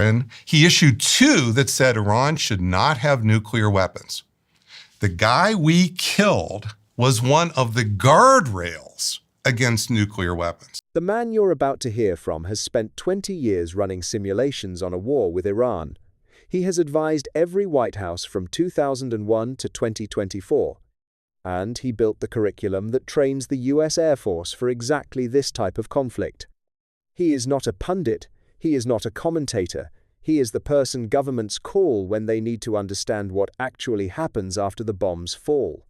And he issued two that said Iran should not have nuclear weapons. The guy we killed was one of the guardrails against nuclear weapons. The man you're about to hear from has spent 20 years running simulations on a war with Iran. He has advised every White House from 2001 to 2024. And he built the curriculum that trains the US Air Force for exactly this type of conflict. He is not a pundit. He is not a commentator. He is the person governments call when they need to understand what actually happens after the bombs fall.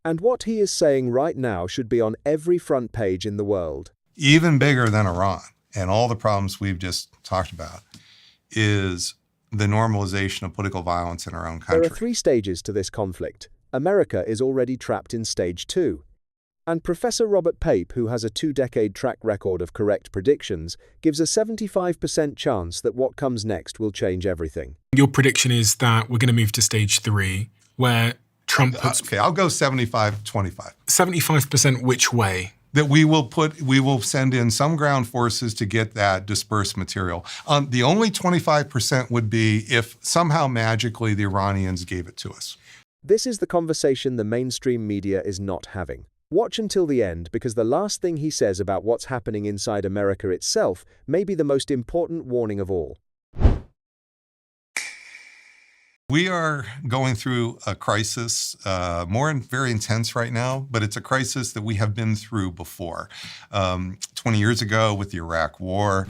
And what he is saying right now should be on every front page in the world. Even bigger than Iran and all the problems we've just talked about is the normalization of political violence in our own country. There are 3 stages to this conflict. America is already trapped in stage 2. And Professor Robert Pape, who has a 2-decade track record of correct predictions, gives a 75% chance that what comes next will change everything. Your prediction is that we're going to move to stage 3, where Trump puts... Okay, I'll go 75-25. 75% which way? That we will send in some ground forces to get that dispersed material. The only 25% would be if somehow magically the Iranians gave it to us. This is the conversation the mainstream media is not having. Watch until the end, because the last thing he says about what's happening inside America itself may be the most important warning of all. We are going through a crisis, very intense right now, but it's a crisis that we have been through before. 20 years ago with the Iraq War,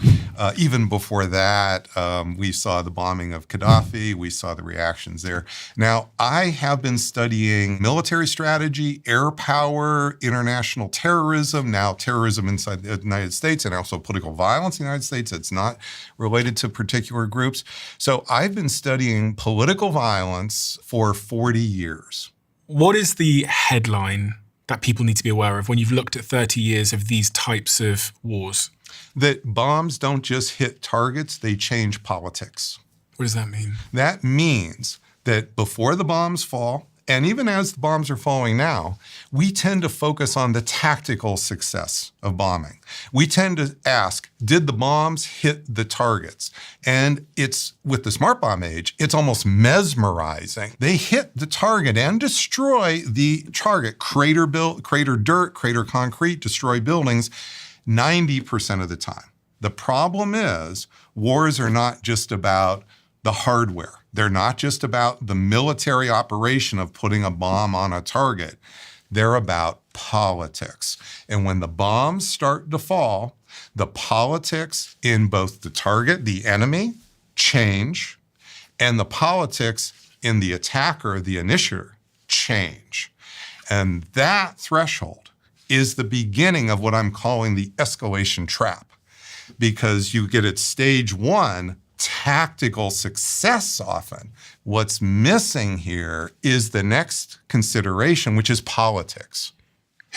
even before that, we saw the bombing of Gaddafi, we saw the reactions there. Now, I have been studying military strategy, air power, international terrorism, now terrorism inside the United States, and also political violence in the United States that's not related to particular groups. So I've been studying political violence for 40 years. What is the headline that people need to be aware of when you've looked at 30 years of these types of wars? That bombs don't just hit targets, they change politics. What does that mean? That means that before the bombs fall, and even as the bombs are falling now, we tend to focus on the tactical success of bombing. We tend to ask, did the bombs hit the targets? And it's, with the smart bomb age, it's almost mesmerizing. They hit the target and destroy the target. Crater dirt, crater concrete, destroy buildings 90% of the time. The problem is, wars are not just about the hardware. They're not just about the military operation of putting a bomb on a target. They're about politics. And when the bombs start to fall, the politics in both the target, the enemy, change, and the politics in the attacker, the initiator, change. And that threshold is the beginning of what I'm calling the escalation trap, because you get at stage 1, tactical success often. What's missing here is the next consideration, which is politics.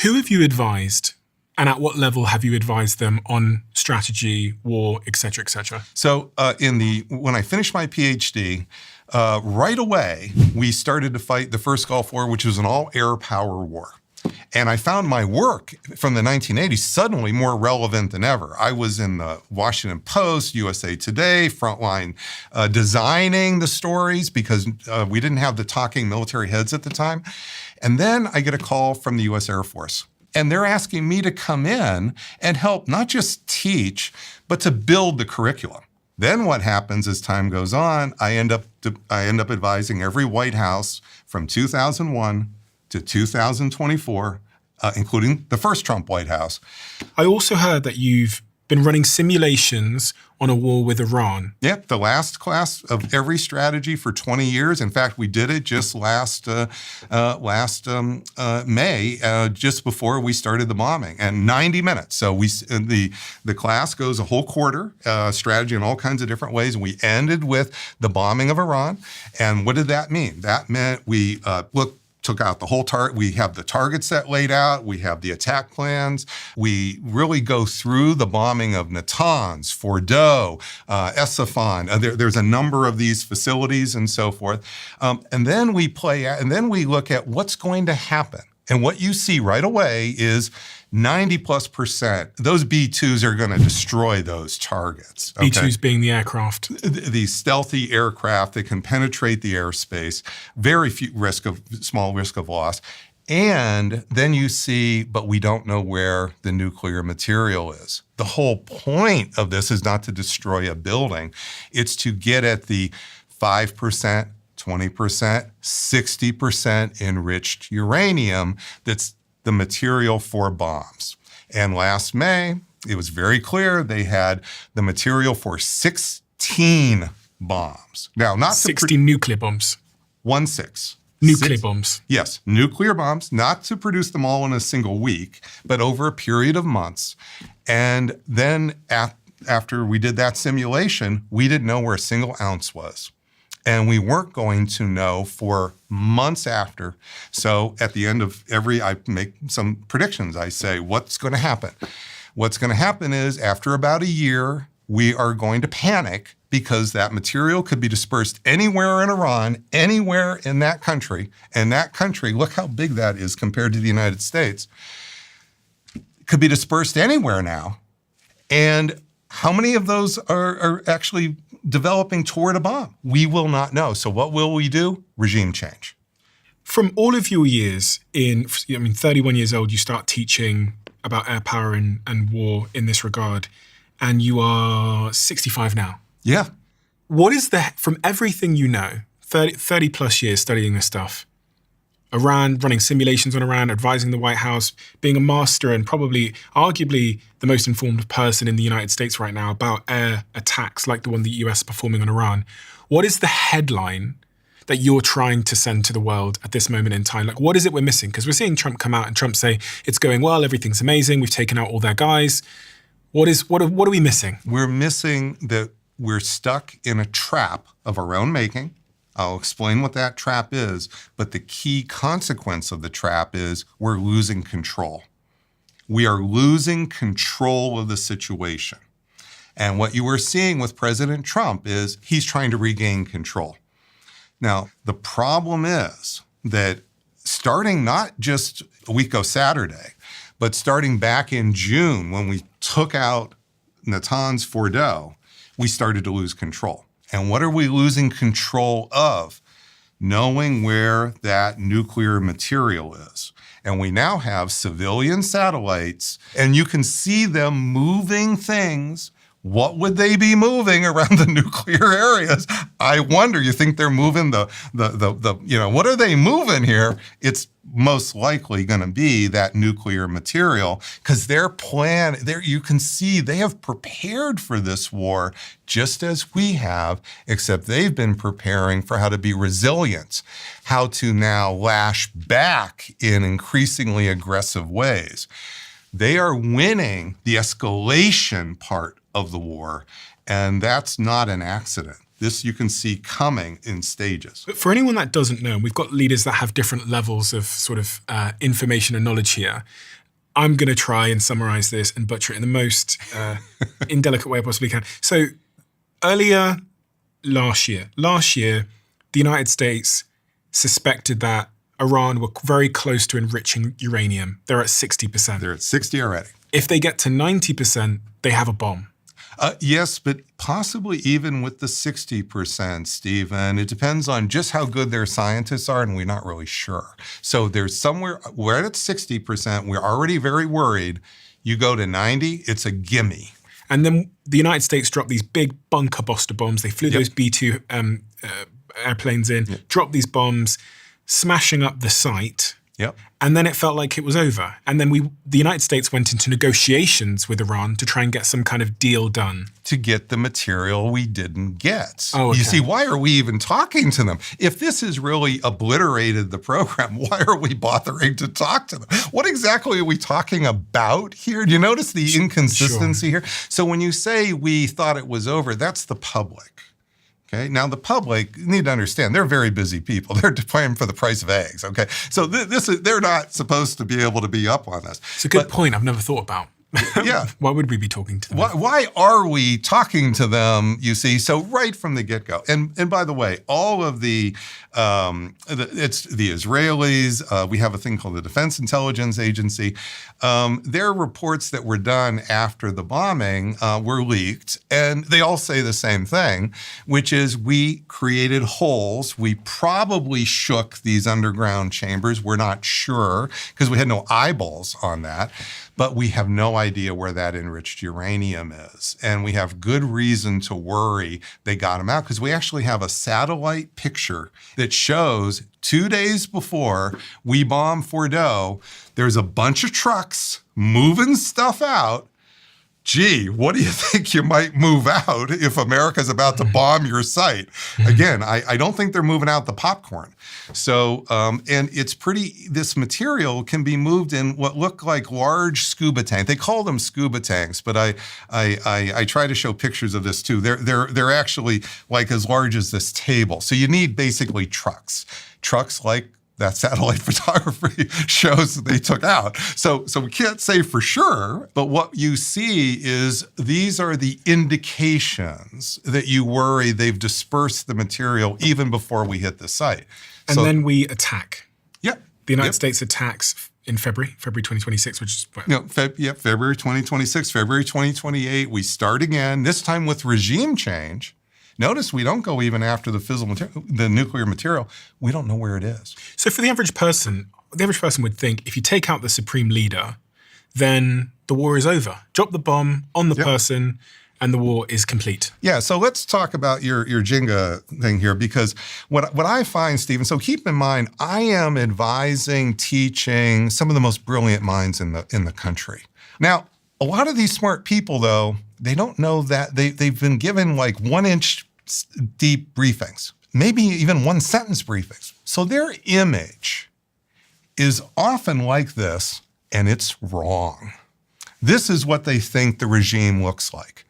Who have you advised, and at what level have you advised them on strategy, war, et cetera, et cetera? So when I finished my PhD, right away, we started to fight the first Gulf War, which was an all-air power war. And I found my work from the 1980s suddenly more relevant than ever. I was in the Washington Post, USA Today, frontline designing the stories because we didn't have the talking military heads at the time. And then I get a call from the US Air Force. And they're asking me to come in and help not just teach, but to build the curriculum. Then what happens as time goes on, I end up advising every White House from 2001 to 2024, including the first Trump White House. I also heard that you've been running simulations on a war with Iran. Yep, the last class of every strategy for 20 years. In fact, we did it just last May, just before we started the bombing, and 90 minutes. So the class goes a whole quarter, strategy in all kinds of different ways, and we ended with the bombing of Iran. And what did that mean? That meant we took out the whole target. We have the target set laid out. We have the attack plans. We really go through the bombing of Natanz, Fordow, Esfahan. There's a number of these facilities and so forth. And then we look at what's going to happen. And what you see right away is 90+%, those B-2s are going to destroy those targets. Okay? B-2s being the aircraft. These stealthy aircraft that can penetrate the airspace, very small risk of loss. And then you see, but we don't know where the nuclear material is. The whole point of this is not to destroy a building. It's to get at the 5%, 20%, 60% enriched uranium that's the material for bombs. And last May, it was very clear they had the material for 16 bombs. Now, not 16 nuclear bombs. 16. Nuclear bombs. Yes, nuclear bombs, not to produce them all in a single week, but over a period of months. And then after we did that simulation, we didn't know where a single ounce was. And we weren't going to know for months after. So at the end of I make some predictions. I say, what's going to happen? What's going to happen is after about a year, we are going to panic because that material could be dispersed anywhere in Iran, anywhere in that country. And that country, look how big that is compared to the United States, could be dispersed anywhere now. And how many of those are actually developing toward a bomb? We will not know. So what will we do? Regime change. From all of your years 31 years old, you start teaching about air power and war in this regard, and you are 65 now. Yeah. What is from everything you know, 30 plus years studying this stuff, Iran, running simulations on Iran, advising the White House, being a master and arguably the most informed person in the United States right now about air attacks like the one the US is performing on Iran, what is the headline that you're trying to send to the world at this moment in time? Like, what is it we're missing? Because we're seeing Trump come out and Trump say, it's going well, everything's amazing, we've taken out all their guys. What are we missing? We're missing that we're stuck in a trap of our own making. I'll explain what that trap is, but the key consequence of the trap is we're losing control. We are losing control of the situation. And what you were seeing with President Trump is he's trying to regain control. Now, the problem is that starting not just a week ago Saturday, but starting back in June when we took out Natanz Fordo, we started to lose control. And what are we losing control of? Knowing where that nuclear material is. And we now have civilian satellites, and you can see them moving things. What would they be moving around the nuclear areas? I wonder, you think they're moving what are they moving here? It's most likely going to be that nuclear material because their plan, you can see they have prepared for this war just as we have, except they've been preparing for how to be resilient, how to now lash back in increasingly aggressive ways. They are winning the escalation part of the war, and that's not an accident. This you can see coming in stages. But for anyone that doesn't know, we've got leaders that have different levels of sort of information and knowledge here. I'm going to try and summarize this and butcher it in the most indelicate way I possibly can. So earlier last year, the United States suspected that Iran were very close to enriching uranium. They're at 60%. They're at 60 already. If they get to 90%, they have a bomb. Yes, but possibly even with the 60%, Stephen, it depends on just how good their scientists are, and we're not really sure. So there's somewhere, we're at 60%, we're already very worried. You go to 90, it's a gimme. And then the United States dropped these big bunker buster bombs. They flew those B-2 airplanes in, dropped these bombs, smashing up the site. Yep. And then it felt like it was over. And then the United States went into negotiations with Iran to try and get some kind of deal done. To get the material we didn't get. Oh, okay. You see, why are we even talking to them? If this has really obliterated the program, why are we bothering to talk to them? What exactly are we talking about here? Do you notice the inconsistency here? So when you say we thought it was over, that's the public. Okay. Now, the public, you need to understand, they're very busy people. They're paying for the price of eggs. Okay. So they're not supposed to be able to be up on this. It's a good point I've never thought about. Yeah. Why would we be talking to them? Why are we talking to them, you see? So right from the get-go. And by the way, all of it's the Israelis. We have a thing called the Defense Intelligence Agency. Their reports that were done after the bombing were leaked, and they all say the same thing, which is we created holes. We probably shook these underground chambers. We're not sure because we had no eyeballs on that. But we have no idea where that enriched uranium is. And we have good reason to worry they got them out because we actually have a satellite picture that shows 2 days before we bombed Fordo, there's a bunch of trucks moving stuff out. Gee, what do you think you might move out if America's about to bomb your site? Again, I don't think they're moving out the popcorn. So, and it's this material can be moved in what look like large scuba tanks. They call them scuba tanks, but I try to show pictures of this too. They're actually like as large as this table. So you need basically trucks like that satellite photography shows that they took out. So we can't say for sure, but what you see is these are the indications that you worry they've dispersed the material even before we hit the site. And then we attack. Yep. The United States attacks in February 2026, which is... February 2026, February 2028, we start again, this time with regime change. Notice we don't go even after the nuclear material. We don't know where it is. So for the average person would think if you take out the supreme leader, then the war is over. Drop the bomb on the person and the war is complete. Yeah, so let's talk about your Jenga thing here because what I find, Stephen, so keep in mind, I am advising, teaching some of the most brilliant minds in the country. Now, a lot of these smart people, though, they don't know that they've been given like 1-inch deep briefings, maybe even 1-sentence briefings. So their image is often like this, and it's wrong. This is what they think the regime looks like.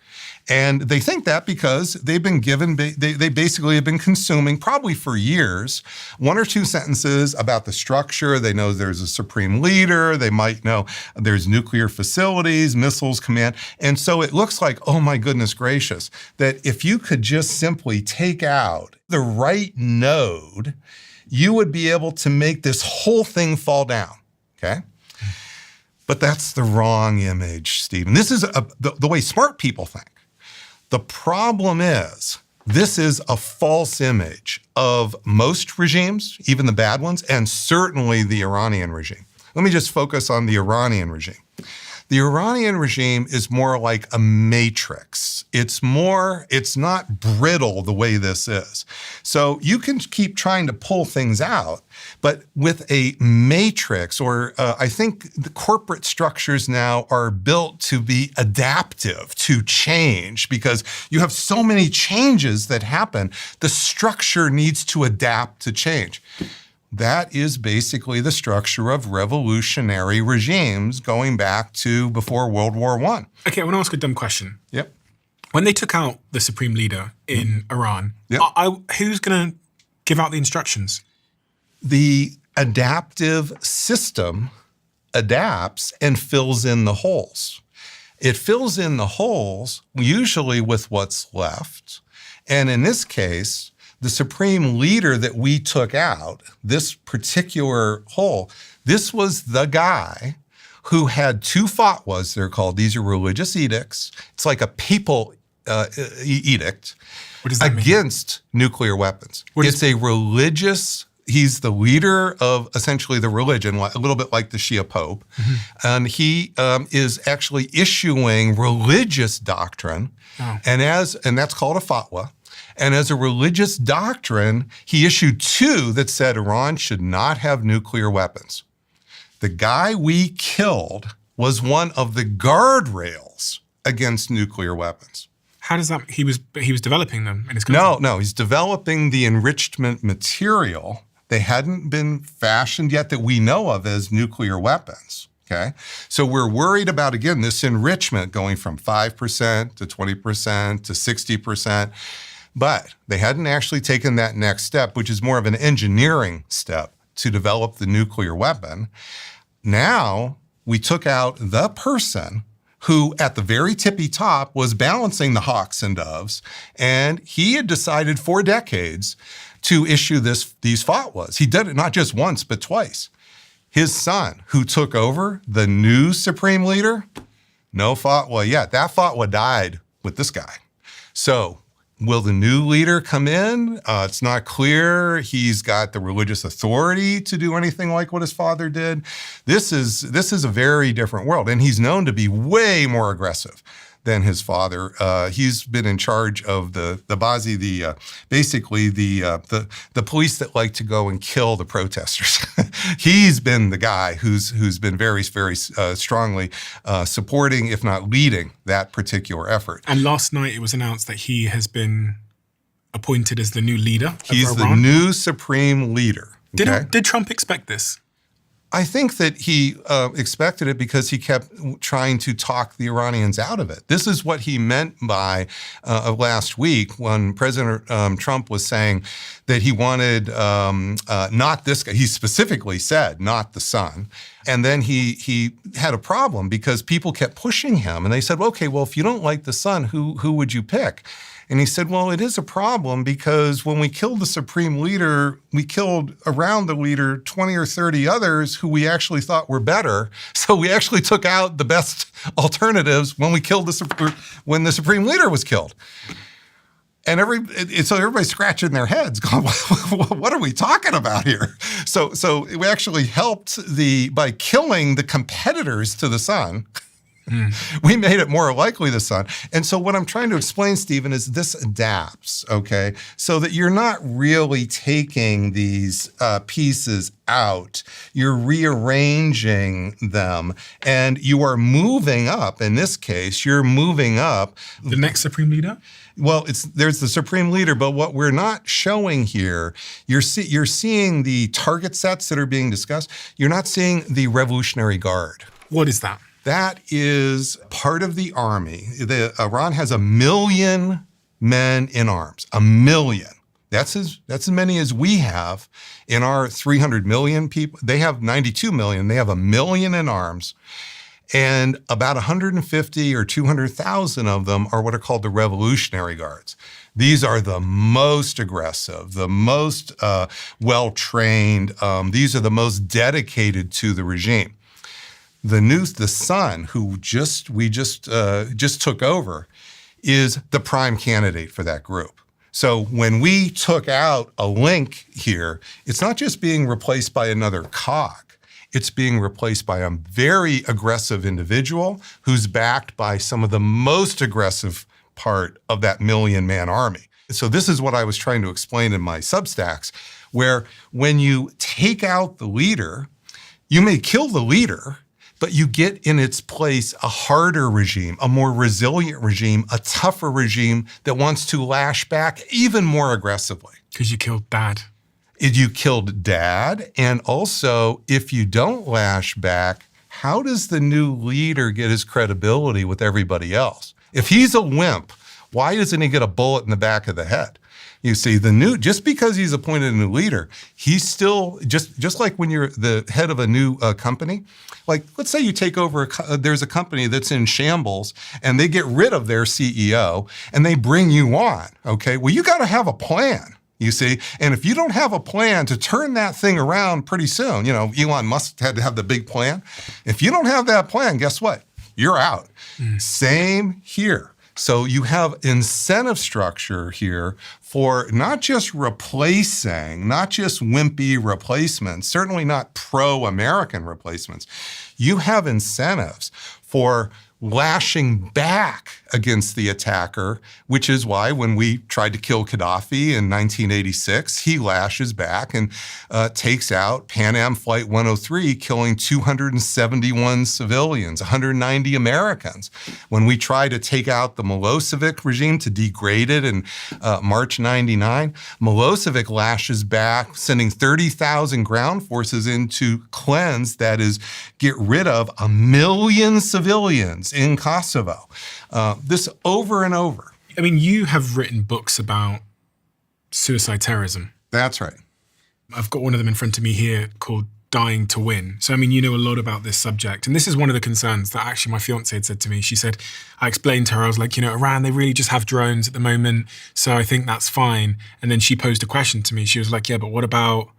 And they think that because they've been given, they basically have been consuming, probably for years, 1 or 2 sentences about the structure. They know there's a supreme leader. They might know there's nuclear facilities, missiles command. And so it looks like, oh my goodness gracious, that if you could just simply take out the right node, you would be able to make this whole thing fall down, okay? But that's the wrong image, Stephen. This is the way smart people think. The problem is, this is a false image of most regimes, even the bad ones, and certainly the Iranian regime. Let me just focus on the Iranian regime. The Iranian regime is more like a matrix. It's not brittle the way this is. So you can keep trying to pull things out, but with a matrix, or I think the corporate structures now are built to be adaptive to change because you have so many changes that happen. The structure needs to adapt to change. That is basically the structure of revolutionary regimes going back to before World War I. Okay, I want to ask a dumb question. Yep. When they took out the supreme leader in Iran, who's going to give out the instructions? The adaptive system adapts and fills in the holes. It fills in the holes usually with what's left. And in this case, the supreme leader that we took out, this particular hole, this was the guy who had 2 fatwas, they're called. These are religious edicts. It's like a papal edict against nuclear weapons. It's a religious, he's the leader of essentially the religion, a little bit like the Shia Pope. Mm-hmm. And he is actually issuing religious doctrine, and that's called a fatwa. And as a religious doctrine, he issued 2 that said Iran should not have nuclear weapons. The guy we killed was one of the guardrails against nuclear weapons. How does that, he was developing them in his country? No, he's developing the enrichment material. They hadn't been fashioned yet that we know of as nuclear weapons. Okay, so we're worried about, again, this enrichment going from 5% to 20% to 60%. But they hadn't actually taken that next step, which is more of an engineering step to develop the nuclear weapon. Now we took out the person who at the very tippy top was balancing the hawks and doves, and he had decided for decades to issue these fatwas. He did it not just once, but twice. His son, who took over, the new supreme leader, no fatwa yet. That fatwa died with this guy. So will the new leader come in? It's not clear he's got the religious authority to do anything like what his father did. This is a very different world, and he's known to be way more aggressive than his father. He's been in charge of the Bazi, basically the police that like to go and kill the protesters. He's been the guy who's been very, very strongly supporting, if not leading, that particular effort. And last night it was announced that he has been appointed as the new leader of He's Iran. the new supreme leader. Okay? Did Trump expect this? I think that he expected it because he kept trying to talk the Iranians out of it. This is what he meant by last week when President Trump was saying that he wanted not this guy. He specifically said not the son. And then he had a problem because people kept pushing him. And they said, well, okay, well, if you don't like the son, who would you pick? And he said, well, it is a problem because when we killed the supreme leader, we killed around the leader 20 or 30 others who we actually thought were better. So we actually took out the best alternatives when we killed when the supreme leader was killed. And so everybody's scratching their heads going, what are we talking about here? So we actually helped by killing the competitors to the son. We made it more likely the son. And so what I'm trying to explain, Stephen, is this adapts, okay? So that you're not really taking these pieces out. You're rearranging them and you are moving up. In this case, you're moving up. The next supreme leader? Well, there's the supreme leader, but what we're not showing here, you're seeing the target sets that are being discussed. You're not seeing the Revolutionary Guard. What is that? That is part of the army. Iran has 1 million men in arms, 1 million. That's as many as we have in our 300 million people. They have 92 million. They have 1 million in arms. And about 150 or 200,000 of them are what are called the Revolutionary Guards. These are the most aggressive, the most well-trained. These are the most dedicated to the regime. The son who we just took over is the prime candidate for that group. So when we took out a link here, it's not just being replaced by another cog. It's being replaced by a very aggressive individual who's backed by some of the most aggressive part of that 1 million-man army. So this is what I was trying to explain in my Substacks, where when you take out the leader, you may kill the leader, but you get in its place a harder regime, a more resilient regime, a tougher regime that wants to lash back even more aggressively. Because you killed Dad. You killed Dad, and also, if you don't lash back, how does the new leader get his credibility with everybody else? If he's a wimp, why doesn't he get a bullet in the back of the head? You see, just because he's appointed a new leader, he's still, just like when you're the head of a new company, like let's say you take over, there's a company that's in shambles and they get rid of their CEO and they bring you on, okay? Well, you got to have a plan. You see, and if you don't have a plan to turn that thing around pretty soon, Elon Musk had to have the big plan. If you don't have that plan, guess what? You're out. Same here. So you have incentive structure here for not just replacing, not just wimpy replacements, certainly not pro-American replacements. You have incentives for lashing back against the attacker, which is why when we tried to kill Gaddafi in 1986, he lashes back and takes out Pan Am Flight 103, killing 271 civilians, 190 Americans. When we tried to take out the Milosevic regime, to degrade it in March 99, Milosevic lashes back, sending 30,000 ground forces in to cleanse, that is, get rid of 1 million civilians in Kosovo. This over and over. I mean, you have written books about suicide terrorism. That's right. I've got one of them in front of me here called dying to win. So, I mean, you know a lot about this subject. And this is one of the concerns that actually my fiance had said to me. She said, I explained to her, I was like, Iran, they really just have drones at the moment. So I think that's fine. And then she posed a question to me. She was like, yeah, but what about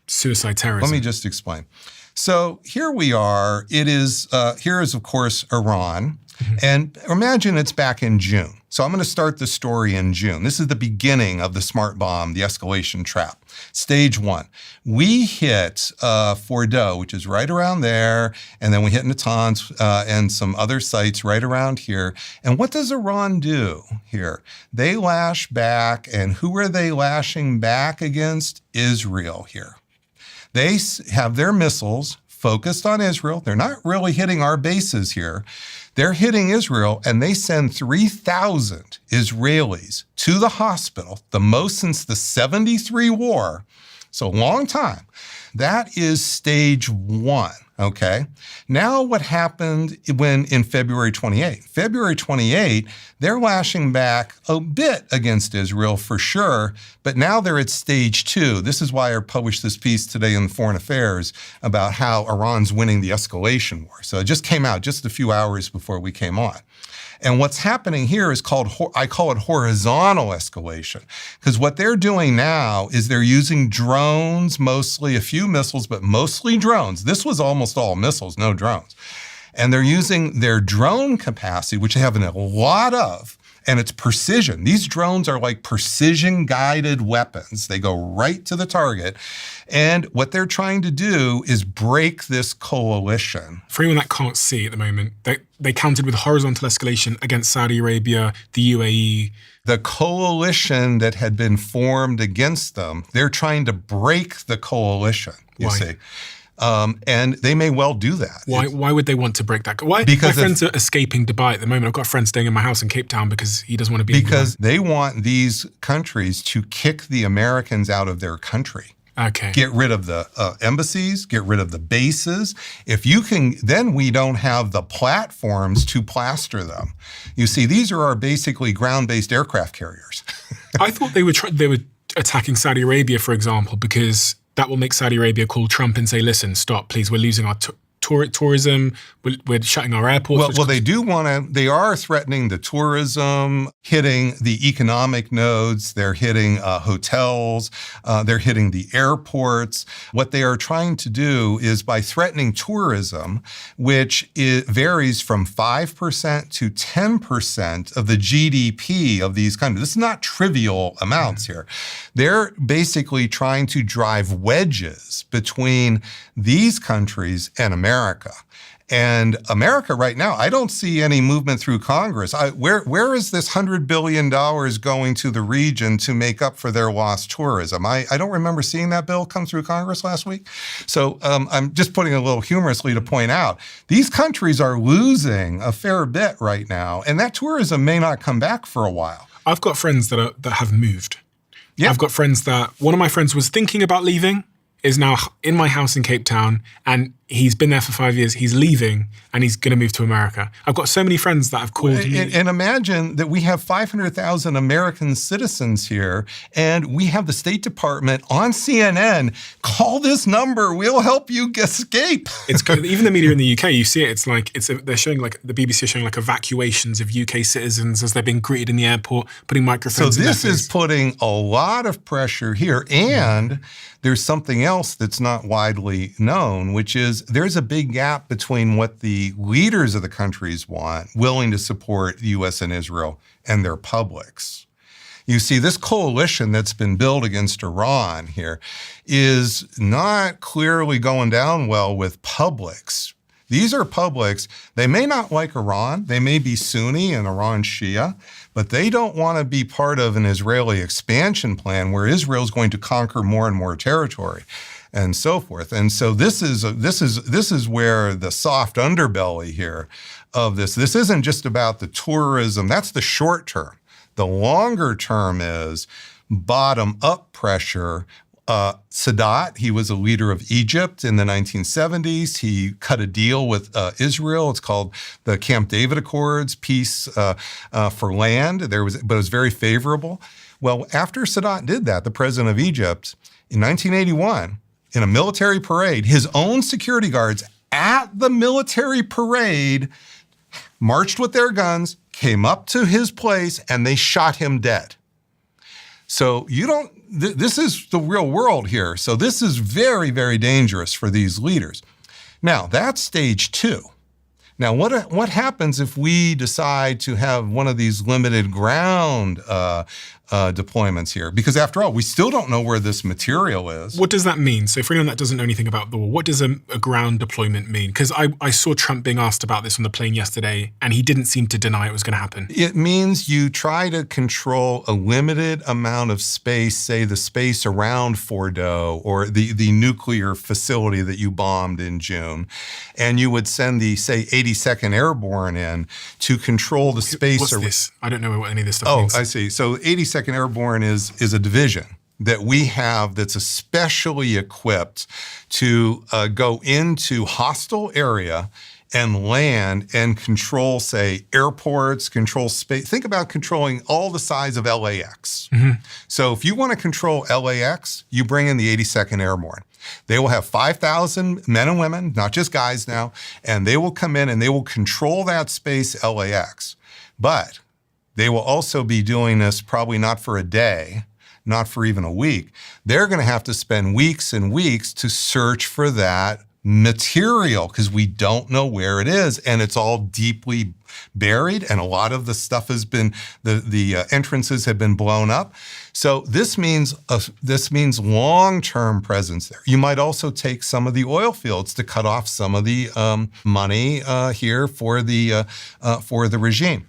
suicide terrorism? Let me just explain. So here we are. It is, here is, of course, Iran. And imagine it's back in June. So I'm going to start the story in June. This is the beginning of the smart bomb, the escalation trap. Stage 1. We hit Fordo, which is right around there, and then we hit Natanz and some other sites right around here. And what does Iran do here? They lash back, and who are they lashing back against? Israel here. They have their missiles focused on Israel. They're not really hitting our bases here. They're hitting Israel, and they send 3,000 Israelis to the hospital, the most since the 73 war, so a long time. That is stage 1, okay? Now what happened when in February 28? February 28, they're lashing back a bit against Israel for sure, but now they're at stage 2. This is why I published this piece today in Foreign Affairs about how Iran's winning the escalation war. So it just came out just a few hours before we came on. And what's happening here is I call it horizontal escalation, because what they're doing now is they're using drones, mostly a few missiles, but mostly drones. This was almost all missiles, no drones. And they're using their drone capacity, which they have a lot of, and it's precision. These drones are like precision-guided weapons. They go right to the target. And what they're trying to do is break this coalition. For anyone that can't see at the moment, they countered with horizontal escalation against Saudi Arabia, the UAE. The coalition that had been formed against them, they're trying to break the coalition, you see. And they may well do that. Why would they want to break that? Why? Because my friends are escaping Dubai at the moment. I've got a friend staying in my house in Cape Town because he doesn't want to be in Dubai. Because they want these countries to kick the Americans out of their country. Okay. Get rid of the embassies, get rid of the bases. If you can, then we don't have the platforms to plaster them. You see, these are our basically ground-based aircraft carriers. I thought they were attacking Saudi Arabia, for example, because that will make Saudi Arabia call Trump and say, listen, stop, please, we're losing our tourism, we're shutting our airports. Well, they do want to, they are threatening the tourism, hitting the economic nodes, they're hitting hotels, they're hitting the airports. What they are trying to do is by threatening tourism, which varies from 5% to 10% of the GDP of these countries. This is not trivial amounts here. They're basically trying to drive wedges between these countries and America. And America right now, I don't see any movement through Congress. Where is this $100 billion going to the region to make up for their lost tourism? I don't remember seeing that bill come through Congress last week. So I'm just putting it a little humorously to point out, these countries are losing a fair bit right now, and that tourism may not come back for a while. I've got friends that have moved. Yeah. I've got friends that, one of my friends was thinking about leaving, is now in my house in Cape Town, and he's been there for 5 years. He's leaving, and he's going to move to America. I've got so many friends that have called me. And imagine that we have 500,000 American citizens here, and we have the State Department on CNN. Call this number. We'll help you escape. It's good. Even the media in the UK, you see it. It's like they're showing like the BBC are showing like evacuations of UK citizens as they're being greeted in the airport, putting microphones. So this is putting a lot of pressure here, and there's something else that's not widely known, which is there's a big gap between what the leaders of the countries want, willing to support the U.S. and Israel, and their publics. You see, this coalition that's been built against Iran here is not clearly going down well with publics. These are publics. They may not like Iran. They may be Sunni and Iran Shia, but they don't want to be part of an Israeli expansion plan where Israel is going to conquer more and more territory and so forth. And so this is where the soft underbelly here of this isn't just about the tourism. That's the short term. The longer term is bottom up pressure. Sadat, he was a leader of Egypt in the 1970s. He cut a deal with Israel. It's called the Camp David Accords, peace for land. But it was very favorable. Well, after Sadat did that, the president of Egypt, in 1981, in a military parade, his own security guards at the military parade marched with their guns, came up to his place, and they shot him dead. So this is the real world here. So this is very, very dangerous for these leaders. Now, that's stage 2. Now, what happens if we decide to have one of these limited ground deployments here? Because after all, we still don't know where this material is. What does that mean? So for anyone that doesn't know anything about the war, what does a ground deployment mean? Because I saw Trump being asked about this on the plane yesterday, and he didn't seem to deny it was going to happen. It means you try to control a limited amount of space, say the space around Fordo or the nuclear facility that you bombed in June, and you would send the, say, 82nd Airborne in to control the space. What's this? I don't know what any of this stuff means. Oh, I see. So 82nd Airborne is a division that we have that's especially equipped to go into hostile area and land and control, say, airports, control space. Think about controlling all the size of LAX. Mm-hmm. So if you want to control LAX, you bring in the 82nd Airborne. They will have 5,000 men and women, not just guys now, and they will come in and they will control that space LAX. But they will also be doing this probably not for a day, not for even a week. They're going to have to spend weeks and weeks to search for that material because we don't know where it is, and it's all deeply buried, and a lot of the stuff has been, the entrances have been blown up. So this means long-term presence there. You might also take some of the oil fields to cut off some of the money here for the regime.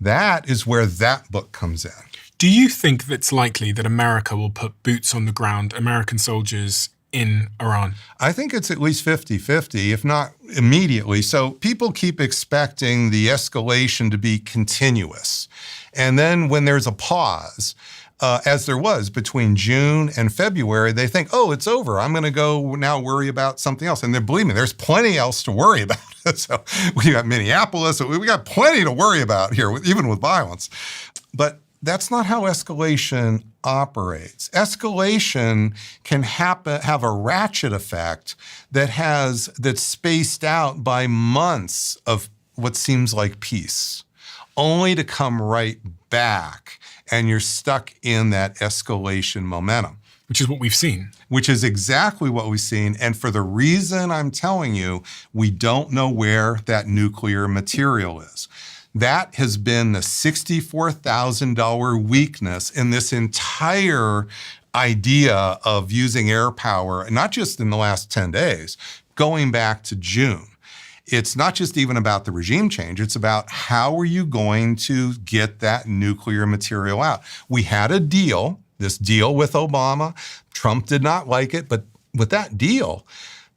That is where that book comes in. Do you think it's likely that America will put boots on the ground, American soldiers in Iran? I think it's at least 50-50, if not immediately. So people keep expecting the escalation to be continuous. And then when there's a pause, as there was between June and February, they think, oh, it's over. I'm going to go now worry about something else. And believe me, there's plenty else to worry about. So we got Minneapolis. We got plenty to worry about here, even with violence. But that's not how escalation operates. Escalation can have a ratchet effect that's spaced out by months of what seems like peace, only to come right back, and you're stuck in that escalation momentum. Which is what we've seen. Which is exactly what we've seen. And for the reason I'm telling you, we don't know where that nuclear material is. That has been the $64,000 weakness in this entire idea of using air power, not just in the last 10 days, going back to June. It's not just even about the regime change. It's about how are you going to get that nuclear material out? We had a deal, this deal with Obama. Trump did not like it, but with that deal,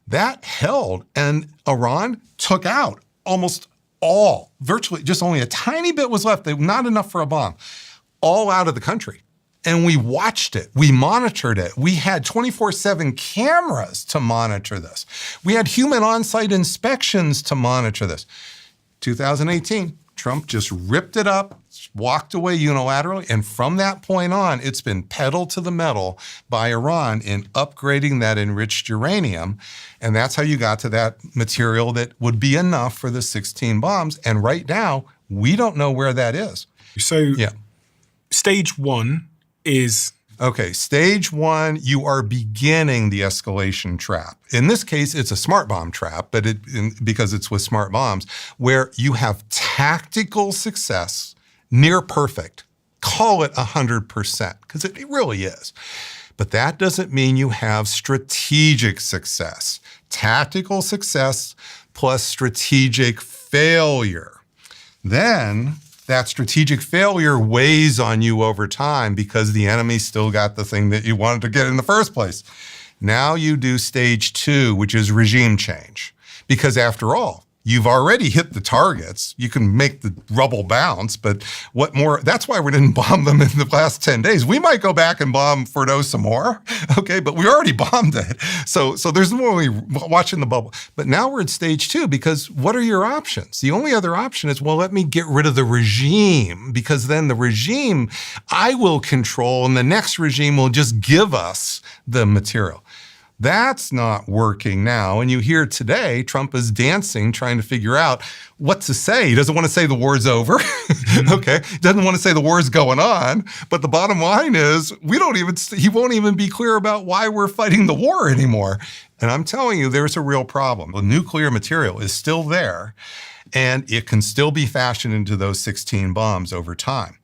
that held, and Iran took out almost all, virtually just only a tiny bit was left, not enough for a bomb, all out of the country. And we watched it, we monitored it. We had 24/7 cameras to monitor this. We had human on-site inspections to monitor this. 2018, Trump just ripped it up, walked away unilaterally, and from that point on, it's been pedal to the metal by Iran in upgrading that enriched uranium, and that's how you got to that material that would be enough for the 16 bombs, and right now, we don't know where that is. So, yeah. Stage 1 is... Okay, stage 1, you are beginning the escalation trap. In this case, it's a smart bomb trap, but because it's with smart bombs, where you have tactical success, near perfect. Call it 100%, because it really is. But that doesn't mean you have strategic success. Tactical success plus strategic failure. Then that strategic failure weighs on you over time because the enemy still got the thing that you wanted to get in the first place. Now you do stage 2, which is regime change. Because after all, you've already hit the targets. You can make the rubble bounce, but what more? That's why we didn't bomb them in the last 10 days. We might go back and bomb Fordo some more, okay? But we already bombed it. So there's no way watching the bubble. But now we're at stage 2 because what are your options? The only other option is, well, let me get rid of the regime because then the regime I will control and the next regime will just give us the material. That's not working now. And you hear today, Trump is dancing, trying to figure out what to say. He doesn't want to say the war's over. Okay. He doesn't want to say the war's going on. But the bottom line is he won't even be clear about why we're fighting the war anymore. And I'm telling you, there's a real problem. The nuclear material is still there, and it can still be fashioned into those 16 bombs over time.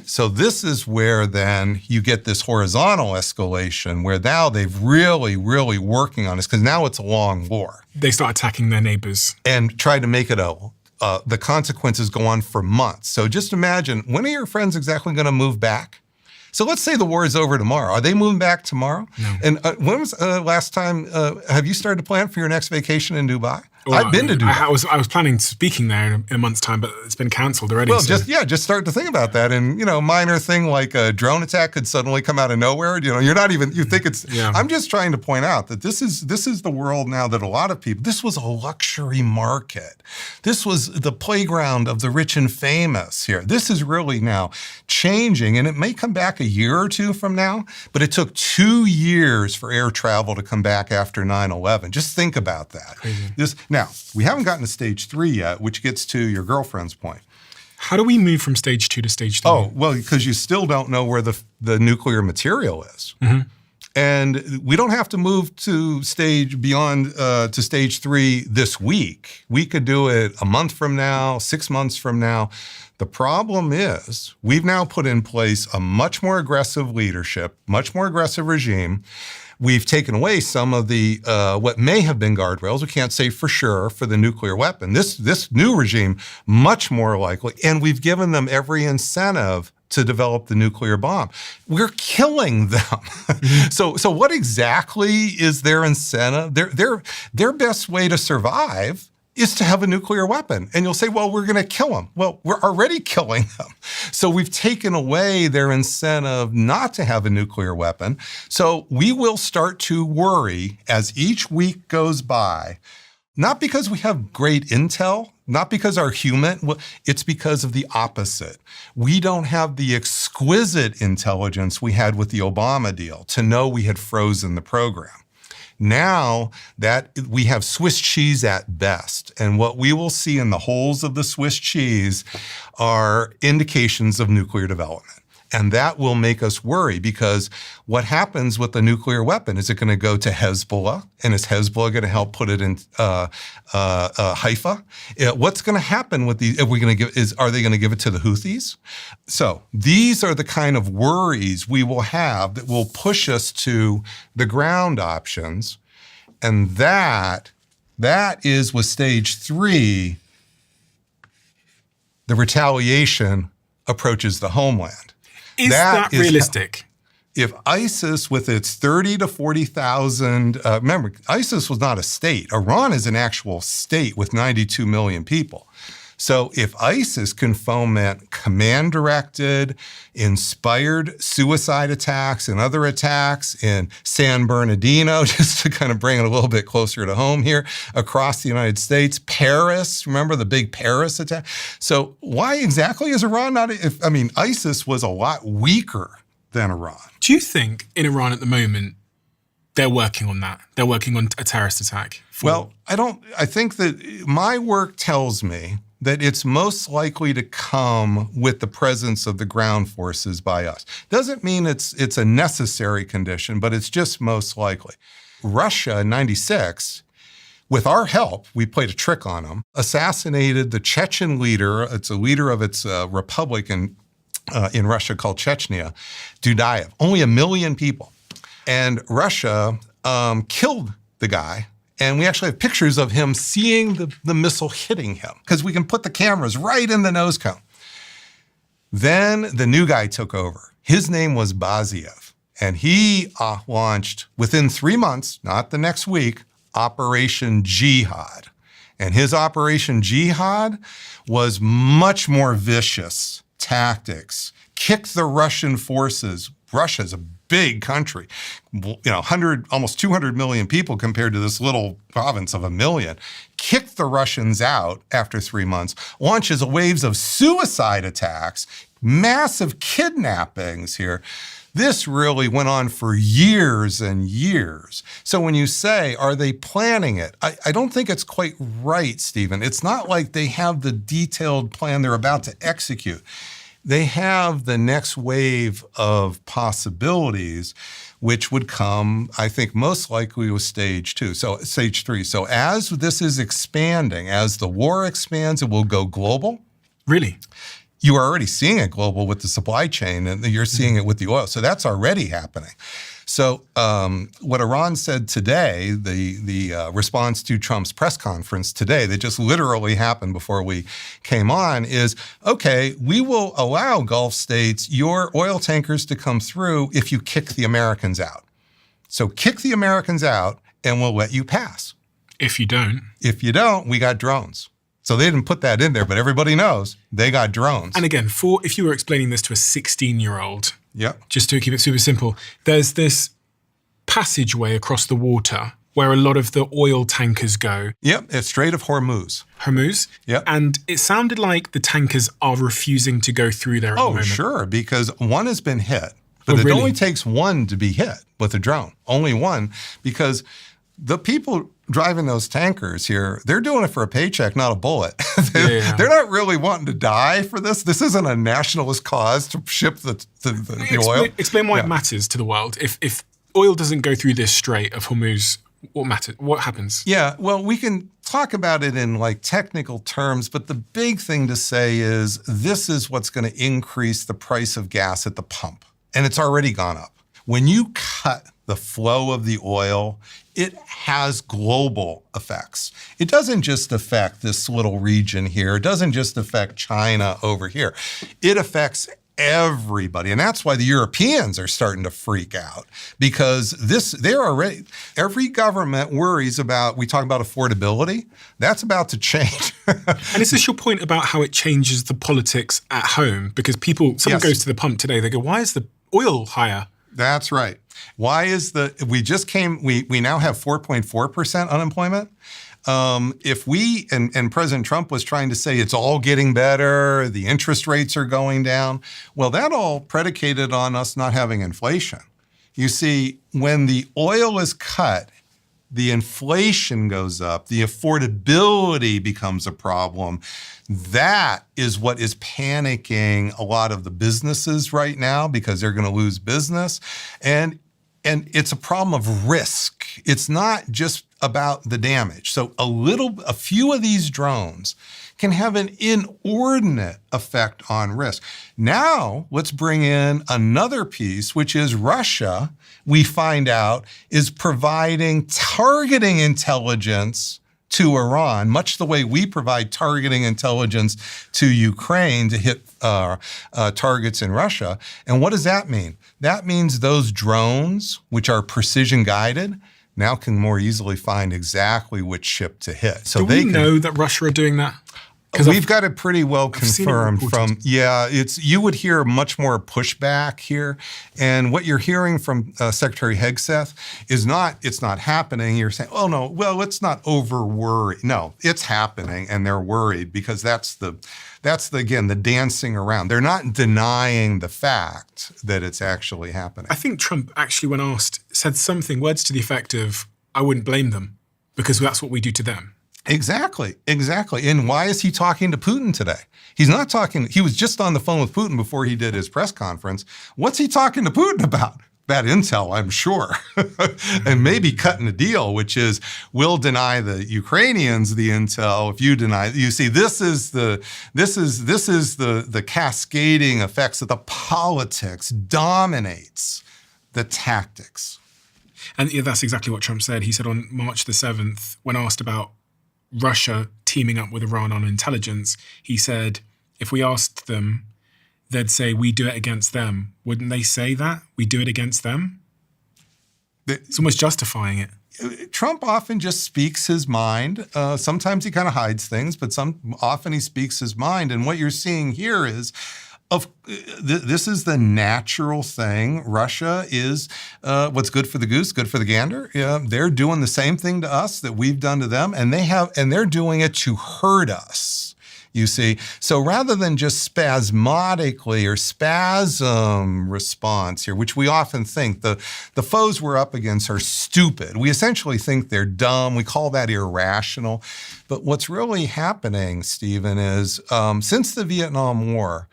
So this is where then you get this horizontal escalation where now they've really working on this, because now it's a long war. They start attacking their neighbors. And try to make it the consequences go on for months. So just imagine, when are your friends exactly going to move back? So let's say the war is over tomorrow. Are they moving back tomorrow? No. And when was last time, have you started to plan for your next vacation in Dubai? I've been to Dubai. I was planning speaking there in a month's time, but it's been cancelled already. Well, so. just start to think about that. And, minor thing like a drone attack could suddenly come out of nowhere. You're not even, you think it's, Yeah. I'm just trying to point out that this is the world now that a lot of people, this was a luxury market. This was the playground of the rich and famous here. This is really now changing, and it may come back a year or two from now, but it took 2 years for air travel to come back after 9/11. Just think about that. Crazy. Now, we haven't gotten to stage 3 yet, which gets to your girlfriend's point. How do we move from stage 2 to stage 3? Oh, well, because you still don't know where the nuclear material is. Mm-hmm. And we don't have to move to stage 3 this week. We could do it a month from now, 6 months from now. The problem is we've now put in place a much more aggressive leadership, much more aggressive regime. We've taken away some of the what may have been guardrails. We can't say for sure for the nuclear weapon. This new regime, much more likely, and we've given them every incentive to develop the nuclear bomb. We're killing them. So what exactly is their incentive? Their best way to survive is to have a nuclear weapon. And you'll say, well, we're going to kill them. Well, we're already killing them. So we've taken away their incentive not to have a nuclear weapon. So we will start to worry as each week goes by, not because we have great intel, not because it's because of the opposite. We don't have the exquisite intelligence we had with the Obama deal to know we had frozen the program. Now that we have Swiss cheese at best, and what we will see in the holes of the Swiss cheese are indications of nuclear development. And that will make us worry, because what happens with the nuclear weapon? Is it going to go to Hezbollah? And is Hezbollah going to help put it in Haifa? What's going to happen with these? Are they going to give it to the Houthis? So these are the kind of worries we will have that will push us to the ground options. And that is with stage 3, the retaliation approaches the homeland. Is that realistic? If ISIS, with its 30 to 40,000, remember, ISIS was not a state. Iran is an actual state with 92 million people. So if ISIS can foment command-directed, inspired suicide attacks and other attacks in San Bernardino, just to kind of bring it a little bit closer to home here, across the United States, Paris, remember the big Paris attack? So why exactly is Iran not, ISIS was a lot weaker than Iran. Do you think in Iran at the moment, they're working on that? They're working on a terrorist attack? Well, I think that my work tells me that it's most likely to come with the presence of the ground forces by us. Doesn't mean it's a necessary condition, but it's just most likely. Russia in 96, with our help, we played a trick on them, assassinated the Chechen leader. It's a leader of its republic in Russia called Chechnya, Dudayev. Only 1 million people. And Russia killed the guy. And we actually have pictures of him seeing the missile hitting him, because we can put the cameras right in the nose cone. Then the new guy took over. His name was Baziev. And he launched, within 3 months, not the next week, Operation Jihad. And his Operation Jihad was much more vicious tactics, kicked the Russian forces. Russia's a big country, almost 200 million people compared to this little province of 1 million, kicked the Russians out after 3 months, launches waves of suicide attacks, massive kidnappings here. This really went on for years and years. So when you say, are they planning it? I don't think it's quite right, Stephen. It's not like they have the detailed plan they're about to execute. They have the next wave of possibilities, which would come, I think, most likely with stage 2, so stage 3. So as this is expanding, as the war expands, it will go global. Really? You are already seeing it global with the supply chain, and you're seeing it with the oil. So that's already happening. So what Iran said today, the response to Trump's press conference today, that just literally happened before we came on, is, okay, we will allow Gulf states your oil tankers to come through if you kick the Americans out. So kick the Americans out and we'll let you pass. If you don't. If you don't, we got drones. So they didn't put that in there, but everybody knows they got drones. And again, if you were explaining this to a 16-year-old, yep. just to keep it super simple, there's this passageway across the water where a lot of the oil tankers go. Yep, it's Strait of Hormuz. Hormuz? Yep. And it sounded like the tankers are refusing to go through there at the moment. Oh, sure, because one has been hit. But really? It only takes one to be hit with a drone. Only one, because the people driving those tankers here, they're doing it for a paycheck, not a bullet. They're not really wanting to die for this. This isn't a nationalist cause to ship the oil. Explain why it matters to the world. If oil doesn't go through this Strait of Hormuz, what matters? What happens? Yeah, well, we can talk about it in like technical terms, but the big thing to say is this is what's going to increase the price of gas at the pump. And it's already gone up. When you cut the flow of the oil, it has global effects. It doesn't just affect this little region here. It doesn't just affect China over here. It affects everybody. And that's why the Europeans are starting to freak out, because every government worries about, we talk about affordability, that's about to change. And is this your point about how it changes the politics at home? Because someone goes to the pump today, they go, why is the oil higher? That's right. Why is we now have 4.4% unemployment. And President Trump was trying to say it's all getting better, the interest rates are going down. Well, that all predicated on us not having inflation. You see, when the oil is cut, the inflation goes up, the affordability becomes a problem. That is what is panicking a lot of the businesses right now, because they're going to lose business. And it's a problem of risk. It's not just about the damage. So a few of these drones can have an inordinate effect on risk. Now, let's bring in another piece, which is Russia, we find out, is providing targeting intelligence to Iran, much the way we provide targeting intelligence to Ukraine to hit targets in Russia. And what does that mean? That means those drones, which are precision guided, now can more easily find exactly which ship to hit. So do we know that Russia are doing that? We've got it pretty well confirmed you would hear much more pushback here. And what you're hearing from Secretary Hegseth is it's not happening. You're saying, oh no, well, let's not over worry. No, it's happening and they're worried because that's the dancing around. They're not denying the fact that it's actually happening. I think Trump actually, when asked, said words to the effect of, I wouldn't blame them because that's what we do to them. Exactly. And why is he talking to Putin today? He's not talking, he was just on the phone with Putin before he did his press conference. What's he talking to Putin about? That intel, I'm sure. And maybe cutting a deal, which is we'll deny the Ukrainians the intel if you deny. You see, this is the cascading effects that the politics dominates the tactics. And that's exactly what Trump said. He said on March the 7th, when asked about Russia teaming up with Iran on intelligence, he said, if we asked them, they'd say, we do it against them. Wouldn't they say that? We do it against them? It's almost justifying it. Trump often just speaks his mind. Sometimes he kind of hides things, but often he speaks his mind. And what you're seeing here is, this is the natural thing. Russia is what's good for the goose, good for the gander. Yeah, they're doing the same thing to us that we've done to them, and they're doing it to hurt us. You see? So rather than just spasmodically or spasm response here, which we often think the foes we're up against are stupid. We essentially think they're dumb. We call that irrational. But what's really happening, Stephen, is since the Vietnam War,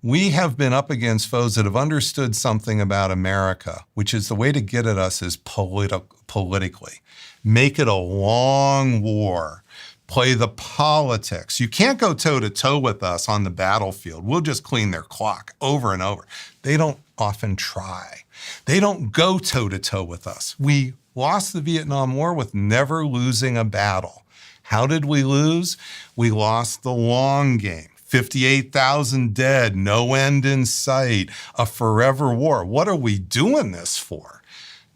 we have been up against foes that have understood something about America, which is the way to get at us is politically. Make it a long war. Play the politics. You can't go toe-to-toe with us on the battlefield. We'll just clean their clock over and over. They don't often try. They don't go toe-to-toe with us. We lost the Vietnam War with never losing a battle. How did we lose? We lost the long game. 58,000 dead, no end in sight, a forever war. What are we doing this for?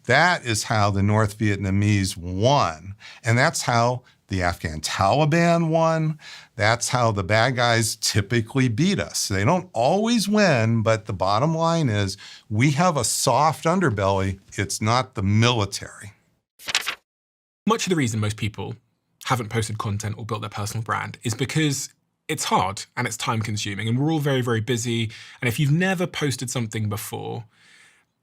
That is how the North Vietnamese won. And that's how the Afghan Taliban won. That's how the bad guys typically beat us. They don't always win, but the bottom line is we have a soft underbelly. It's not the military. Much of the reason most people haven't posted content or built their personal brand is because it's hard and it's time consuming and we're all very, very busy. And if you've never posted something before,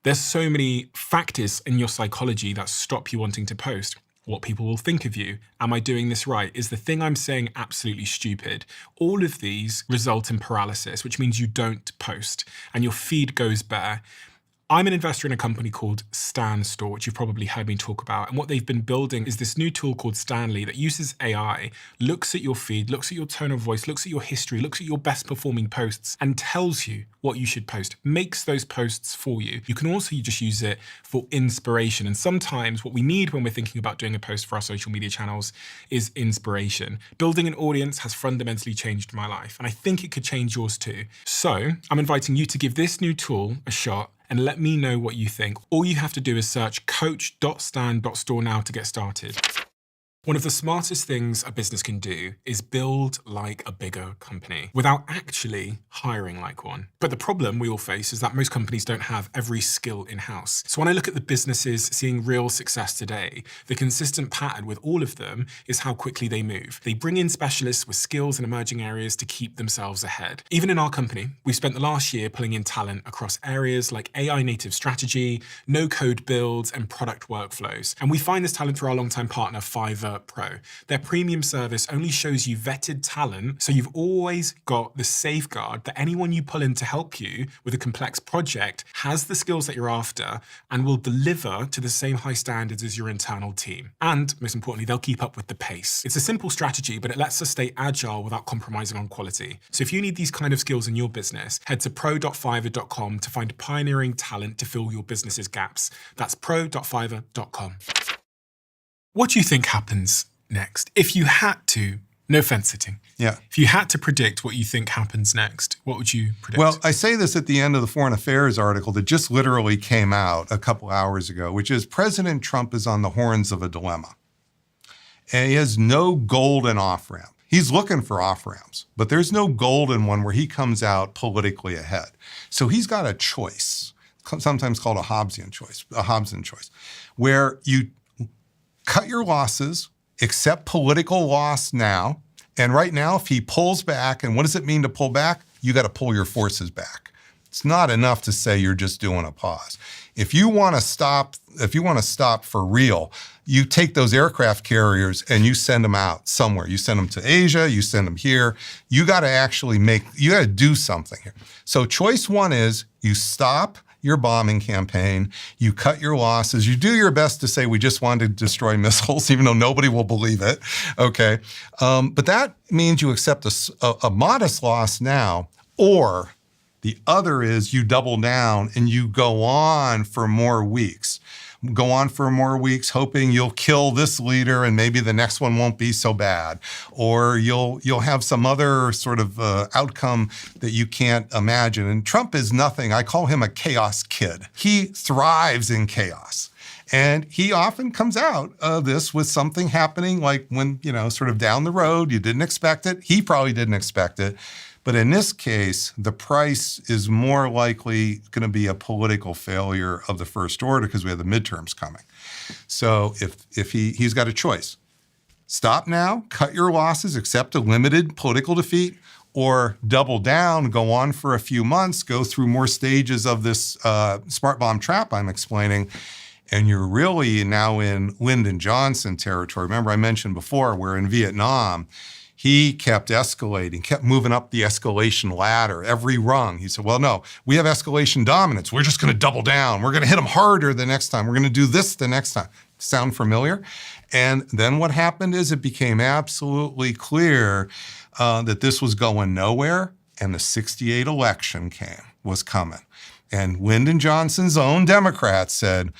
there's so many factors in your psychology that stop you wanting to post. What people will think of you. Am I doing this right? Is the thing I'm saying absolutely stupid? All of these result in paralysis, which means you don't post and your feed goes bare. I'm an investor in a company called Stan Store, which you've probably heard me talk about. And what they've been building is this new tool called Stanley that uses AI, looks at your feed, looks at your tone of voice, looks at your history, looks at your best performing posts and tells you what you should post, makes those posts for you. You can also just use it for inspiration. And sometimes what we need when we're thinking about doing a post for our social media channels is inspiration. Building an audience has fundamentally changed my life, and I think it could change yours too. So I'm inviting you to give this new tool a shot and let me know what you think. All you have to do is search coach.stan.store now to get started. One of the smartest things a business can do is build like a bigger company without actually hiring like one. But the problem we all face is that most companies don't have every skill in-house. So when I look at the businesses seeing real success today, the consistent pattern with all of them is how quickly they move. They bring in specialists with skills in emerging areas to keep themselves ahead. Even in our company, we've spent the last year pulling in talent across areas like AI native strategy, no-code builds, and product workflows. And we find this talent through our longtime partner, Fiverr Pro. Their premium service only shows you vetted talent, so you've always got the safeguard that anyone you pull in to help you with a complex project has the skills that you're after and will deliver to the same high standards as your internal team. And most importantly, they'll keep up with the pace. It's a simple strategy, but it lets us stay agile without compromising on quality. So if you need these kind of skills in your business, head to pro.fiverr.com to find pioneering talent to fill your business's gaps. That's pro.fiverr.com. What do you think happens next? If you had to, no fence sitting. Yeah. If you had to predict what you think happens next, what would you predict? Well, I say this at the end of the Foreign Affairs article that just literally came out a couple hours ago, which is President Trump is on the horns of a dilemma. And he has no golden off-ramp. He's looking for off-ramps, but there's no golden one where he comes out politically ahead. So he's got a choice, sometimes called a Hobbesian choice, where you cut your losses, accept political loss now. And right now, if he pulls back, and what does it mean to pull back? You got to pull your forces back. It's not enough to say you're just doing a pause. If you want to stop for real, you take those aircraft carriers and you send them out somewhere. You send them to Asia, you send them here. You got to do something here. So choice one is you stop your bombing campaign, you cut your losses, you do your best to say we just wanted to destroy missiles, even though nobody will believe it, okay? But that means you accept a modest loss now, or the other is you double down and you go on for more weeks. Go on for more weeks, hoping you'll kill this leader and maybe the next one won't be so bad, or you'll have some other sort of outcome that you can't imagine. And Trump is nothing. I call him a chaos kid. He thrives in chaos. And he often comes out of this with something happening like when, sort of down the road, you didn't expect it. He probably didn't expect it. But in this case, the price is more likely going to be a political failure of the first order because we have the midterms coming. So if he's got a choice, Stop now, cut your losses, accept a limited political defeat, or double down, go on for a few months, go through more stages of this smart bomb trap I'm explaining, and you're really now in Lyndon Johnson territory. Remember I mentioned before, where in Vietnam, he kept escalating, kept moving up the escalation ladder, every rung. He said, well, no, we have escalation dominance. We're just going to double down. We're going to hit them harder the next time. We're going to do this the next time. Sound familiar? And then what happened is it became absolutely clear that this was going nowhere, and the '68 election was coming. And Lyndon Johnson's own Democrats said,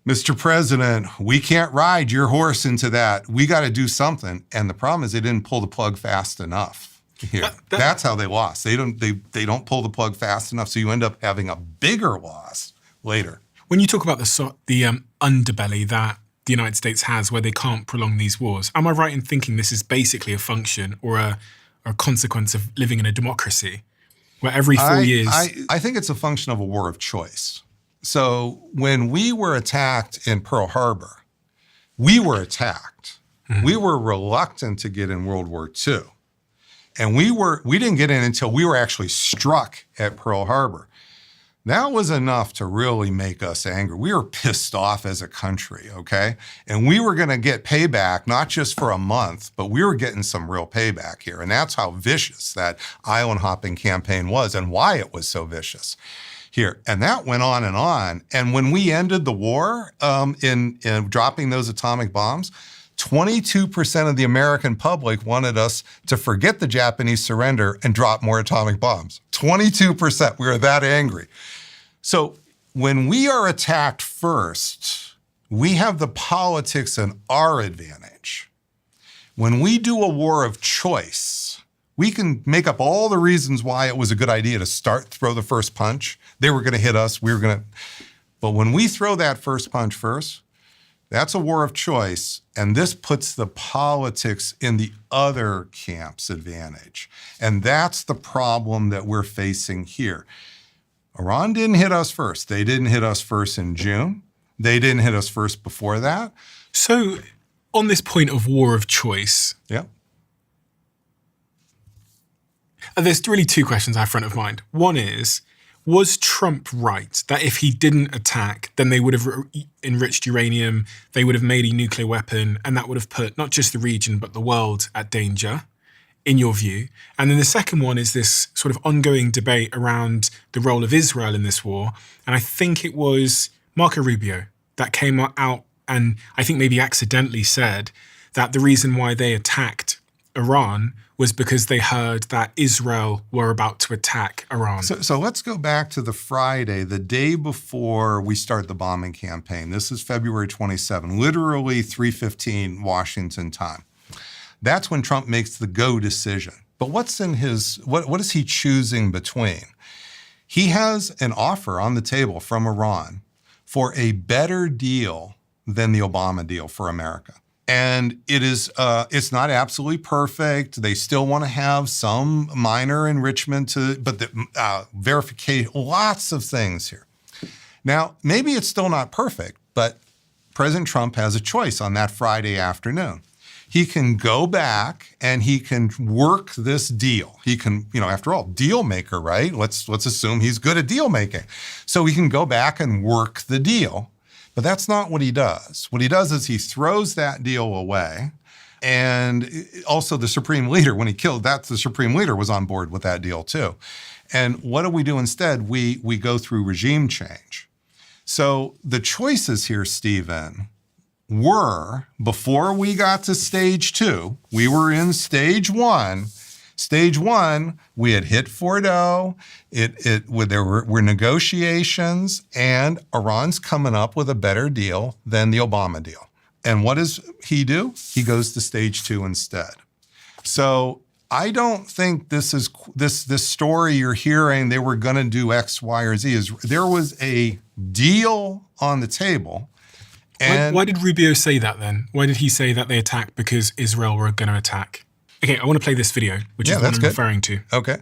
Mr. President, we can't ride your horse into that. We got to do something. And the problem is they didn't pull the plug fast enough here. That's how they lost. They don't pull the plug fast enough, so you end up having a bigger loss later. When you talk about the underbelly that the United States has where they can't prolong these wars, am I right in thinking this is basically a function or a consequence of living in a democracy where every 4 years... I think it's a function of a war of choice. So when we were attacked in Pearl Harbor, we were attacked. Mm-hmm. We were reluctant to get in World War II. And we didn't get in until we were actually struck at Pearl Harbor. That was enough to really make us angry. We were pissed off as a country, okay? And we were going to get payback, not just for a month, but we were getting some real payback here. And that's how vicious that island hopping campaign was and why it was so vicious here. And that went on. And when we ended the war in dropping those atomic bombs, 22% of the American public wanted us to forget the Japanese surrender and drop more atomic bombs. 22%. We were that angry. So when we are attacked first, we have the politics in our advantage. When we do a war of choice, we can make up all the reasons why it was a good idea to throw the first punch. They were going to hit us. But when we throw that first punch first, that's a war of choice, and this puts the politics in the other camp's advantage. And that's the problem that we're facing here. Iran didn't hit us first. They didn't hit us first in June. They didn't hit us first before that. So on this point of war of choice, yeah, there's really two questions I have front of mind. One is, was Trump right that if he didn't attack, then they would have enriched uranium, they would have made a nuclear weapon, and that would have put not just the region, but the world at danger, in your view? And then the second one is this sort of ongoing debate around the role of Israel in this war. And I think it was Marco Rubio that came out and I think maybe accidentally said that the reason why they attacked Iran was because they heard that Israel were about to attack Iran. So let's go back to the Friday, the day before we start the bombing campaign. This is February 27, literally 3:15 Washington time. That's when Trump makes the go decision. But what's in what is he choosing between? He has an offer on the table from Iran for a better deal than the Obama deal for America. And it's not absolutely perfect. They still want to have some minor enrichment but the verification, lots of things here. Now, maybe it's still not perfect, but President Trump has a choice on that Friday afternoon. He can go back and he can work this deal. He can, after all, deal maker, right? Let's assume he's good at deal making. So he can go back and work the deal. But that's not what he does. What he does is he throws that deal away. And also the Supreme Leader, when he killed that, the Supreme Leader was on board with that deal too. And what do we do instead? We go through regime change. So the choices here, Stephen, were, before we got to stage 2, we were in stage 1. Stage 1, we had hit Fordo. There were negotiations, and Iran's coming up with a better deal than the Obama deal. And what does he do? He goes to stage 2 instead. So I don't think this story you're hearing, they were going to do X, Y, or Z. There was a deal on the table. And why did Rubio say that then? Why did he say that they attacked because Israel were going to attack? Okay, I want to play this video, which is what I'm referring to. Okay.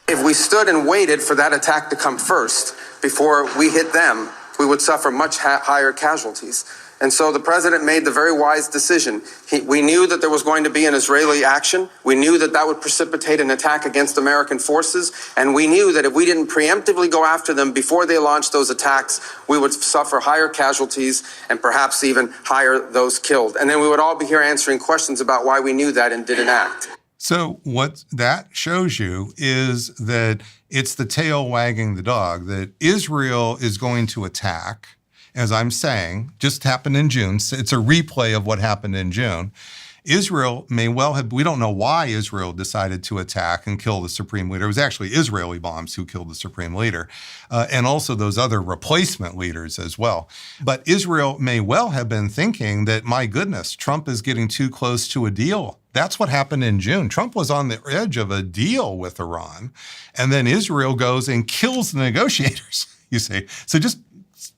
If we stood and waited for that attack to come first before we hit them, we would suffer much higher casualties. And so the president made the very wise decision. We knew that there was going to be an Israeli action. We knew that that would precipitate an attack against American forces. And we knew that if we didn't preemptively go after them before they launched those attacks, we would suffer higher casualties and perhaps even higher those killed. And then we would all be here answering questions about why we knew that and didn't act. So what that shows you is that it's the tail wagging the dog, that Israel is going to attack. As I'm saying, just happened in June. It's a replay of what happened in June. Israel may well have, we don't know why Israel decided to attack and kill the supreme leader. It was actually Israeli bombs who killed the supreme leader, and also those other replacement leaders as well. But Israel may well have been thinking that, my goodness, Trump is getting too close to a deal. That's what happened in June. Trump was on the edge of a deal with Iran, and then Israel goes and kills the negotiators, you see. So just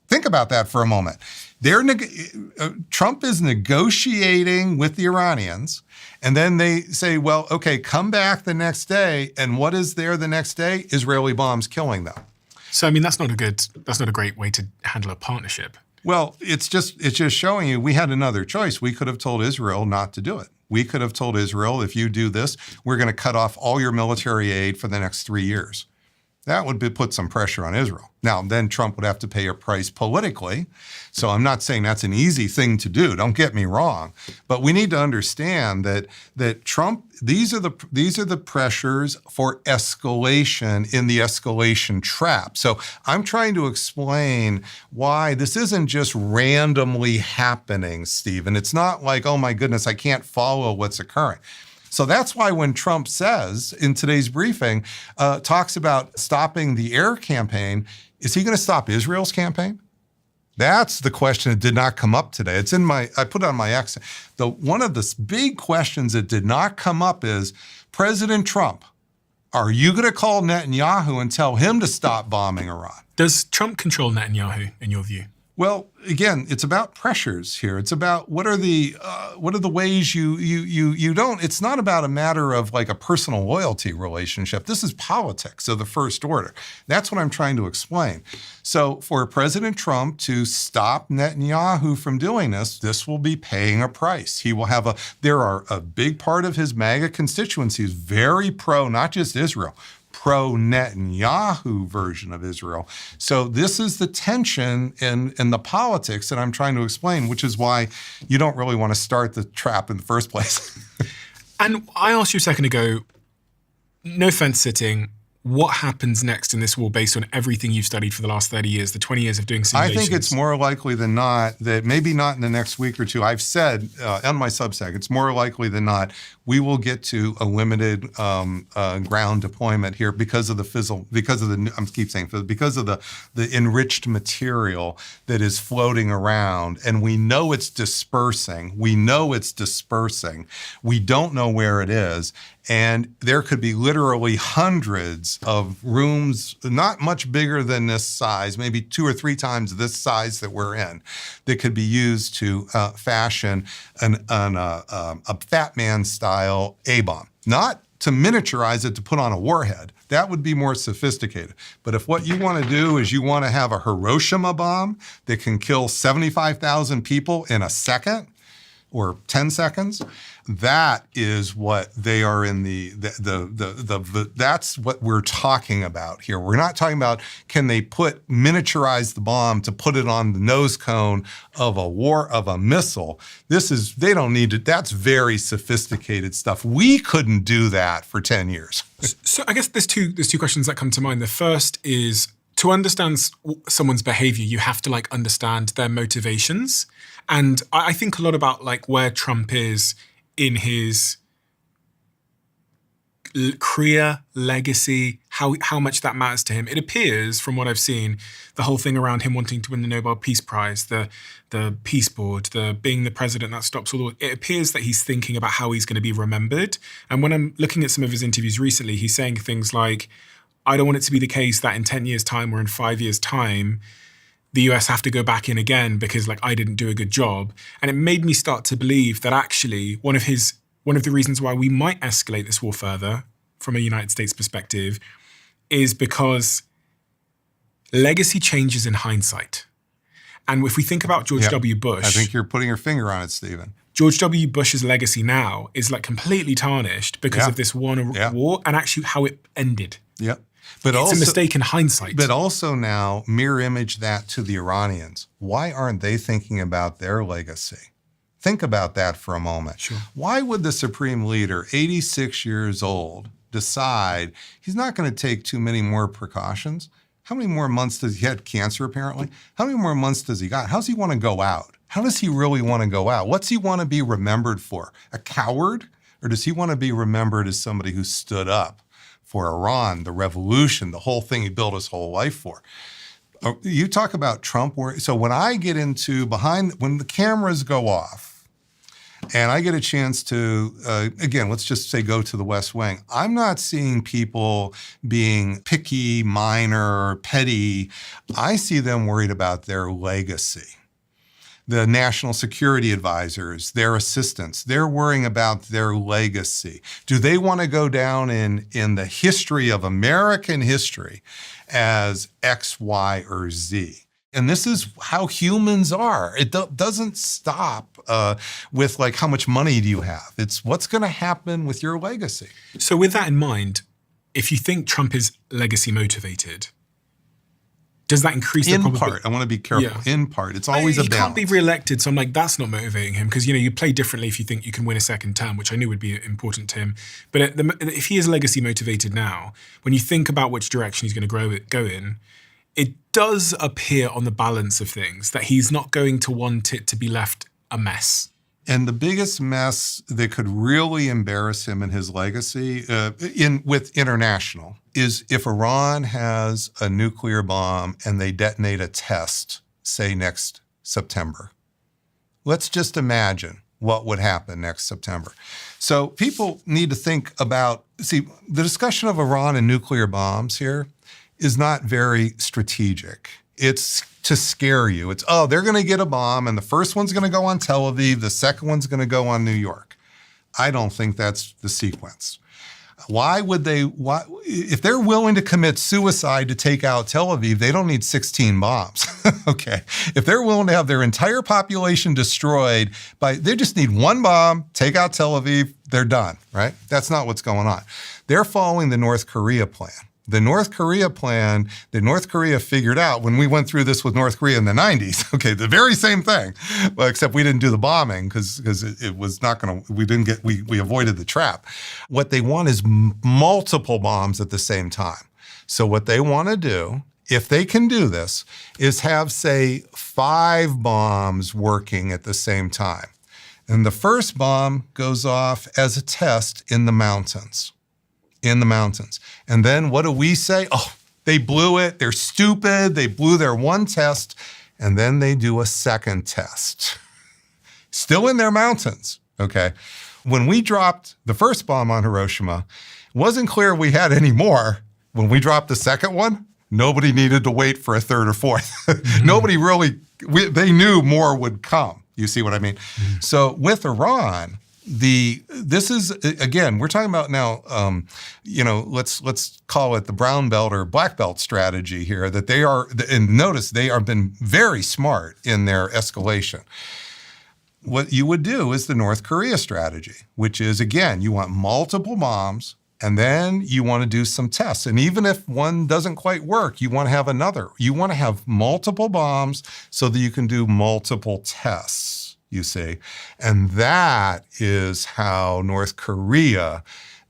think about that for a moment. Trump is negotiating with the Iranians, and then they say, well, okay, come back the next day. And what is there the next day? Israeli bombs killing them. So, I mean, that's not a great way to handle a partnership. Well, it's just showing you we had another choice. We could have told Israel not to do it. We could have told Israel, if you do this, we're going to cut off all your military aid for the next 3 years. That would put some pressure on Israel. Now, then Trump would have to pay a price politically. So I'm not saying that's an easy thing to do. Don't get me wrong. But we need to understand that Trump, these are the pressures for escalation in the escalation trap. So I'm trying to explain why this isn't just randomly happening, Stephen. It's not like, oh my goodness, I can't follow what's occurring. So that's why when Trump says in today's briefing, talks about stopping the air campaign, is he going to stop Israel's campaign? That's the question that did not come up today. It's I put it on my X. One of the big questions that did not come up is, President Trump, are you going to call Netanyahu and tell him to stop bombing Iran? Does Trump control Netanyahu, in your view? Well, again, it's about pressures here. It's about what are the ways you don't. It's not about a matter of like a personal loyalty relationship. This is politics of the first order. That's what I'm trying to explain. So for President Trump to stop Netanyahu from doing this will be paying a price. He will have a big part of his MAGA constituency is very pro, not just Israel, pro-Netanyahu version of Israel. So this is the tension in the politics that I'm trying to explain, which is why you don't really want to start the trap in the first place. And I asked you a second ago, no fence sitting, what happens next in this war based on everything you've studied for the last 30 years, the 20 years of doing simulations? I think it's more likely than not that maybe not in the next week or two. I've said on my Substack, it's more likely than not we will get to a limited ground deployment here because of the enriched material that is floating around, and we know it's dispersing. We don't know where it is. And there could be literally hundreds of rooms, not much bigger than this size, maybe 2 or 3 times this size that we're in, that could be used to fashion a Fat Man-style A-bomb. Not to miniaturize it to put on a warhead. That would be more sophisticated. But if what you want to do is you want to have a Hiroshima bomb that can kill 75,000 people in a second, or 10 seconds, that is what they are in that's what we're talking about here. We're not talking about can they miniaturize the bomb to put it on the nose cone of a missile. They don't need it. That's very sophisticated stuff. We couldn't do that for 10 years. So I guess there's two questions that come to mind. The first is, to understand someone's behavior, you have to understand their motivations. And I think a lot about where Trump is in his career, legacy, how much that matters to him. It appears, from what I've seen, the whole thing around him wanting to win the Nobel Peace Prize, the Peace Board, being the president that stops it appears that he's thinking about how he's going to be remembered. And when I'm looking at some of his interviews recently, he's saying things like, I don't want it to be the case that in 10 years' time or in 5 years' time, the US have to go back in again because I didn't do a good job. And it made me start to believe that actually one of the reasons why we might escalate this war further from a United States perspective is because legacy changes in hindsight. And if we think about George Yep. W. Bush, I think you're putting your finger on it, Stephen. George W. Bush's legacy now is like completely tarnished because Yeah. of this one Yeah. war and actually how it ended. Yep. But It's also, a mistake in hindsight. But also now mirror image that to the Iranians. Why aren't they thinking about their legacy? Think about that for a moment. Sure. Why would the supreme leader, 86 years old, decide he's not going to take too many more precautions? How many more months does he had cancer apparently? How many more months does he got? How does he want to go out? How does he really want to go out? What's he want to be remembered for? A coward? Or does he want to be remembered as somebody who stood up for Iran, the revolution, the whole thing he built his whole life for? You talk about Trump. So when I get into when the cameras go off, and I get a chance to, again, let's just say go to the West Wing. I'm not seeing people being picky, minor, petty. I see them worried about their legacy. The national security advisors, their assistants, they're worrying about their legacy. Do they want to go down in the history of American history as X, Y, or Z? And this is how humans are. It doesn't stop with like how much money do you have. It's what's going to happen with your legacy. So with that in mind, if you think Trump is legacy motivated, does that increase the In probability? part, I want to be careful. Yeah. In part, it's always a He balance. can't be re-elected, so I'm like, that's not motivating him because, you play differently if you think you can win a second term, which I knew would be important to him. But if he is legacy motivated now, when you think about which direction he's going to go in, it does appear on the balance of things that he's not going to want it to be left a mess. And the biggest mess that could really embarrass him in his legacy with international is if Iran has a nuclear bomb and they detonate a test, say next September. Let's just imagine what would happen next September. So people need to think about, the discussion of Iran and nuclear bombs here is not very strategic. It's to scare you. It's, they're going to get a bomb and the first one's going to go on Tel Aviv, the second one's going to go on New York. I don't think that's the sequence. Why would they, if they're willing to commit suicide to take out Tel Aviv, they don't need 16 bombs, okay? If they're willing to have their entire population destroyed they just need one bomb, take out Tel Aviv, they're done, right? That's not what's going on. They're following the North Korea plan. The North Korea plan that North Korea figured out when we went through this with North Korea in the 90s, okay, the very same thing, well, except we didn't do the bombing because it was not going to, we avoided the trap. What they want is multiple bombs at the same time. So what they want to do, if they can do this, is have, say, 5 bombs working at the same time. And the first bomb goes off as a test in the mountains. And then what do we say? Oh, they blew it. They're stupid. They blew their one test. And then they do a second test. Still in their mountains, okay? When we dropped the first bomb on Hiroshima, it wasn't clear we had any more. When we dropped the second one, nobody needed to wait for a third or fourth. Nobody really, they knew more would come. You see what I mean? So with Iran, this is, again, we're talking about now, let's call it the brown belt or black belt strategy here, that they are, and notice they have been very smart in their escalation. What you would do is the North Korea strategy, which is, again, you want multiple bombs and then you want to do some tests. And even if one doesn't quite work, you want to have another. You want to have multiple bombs so that you can do multiple tests. You see, and that is how North Korea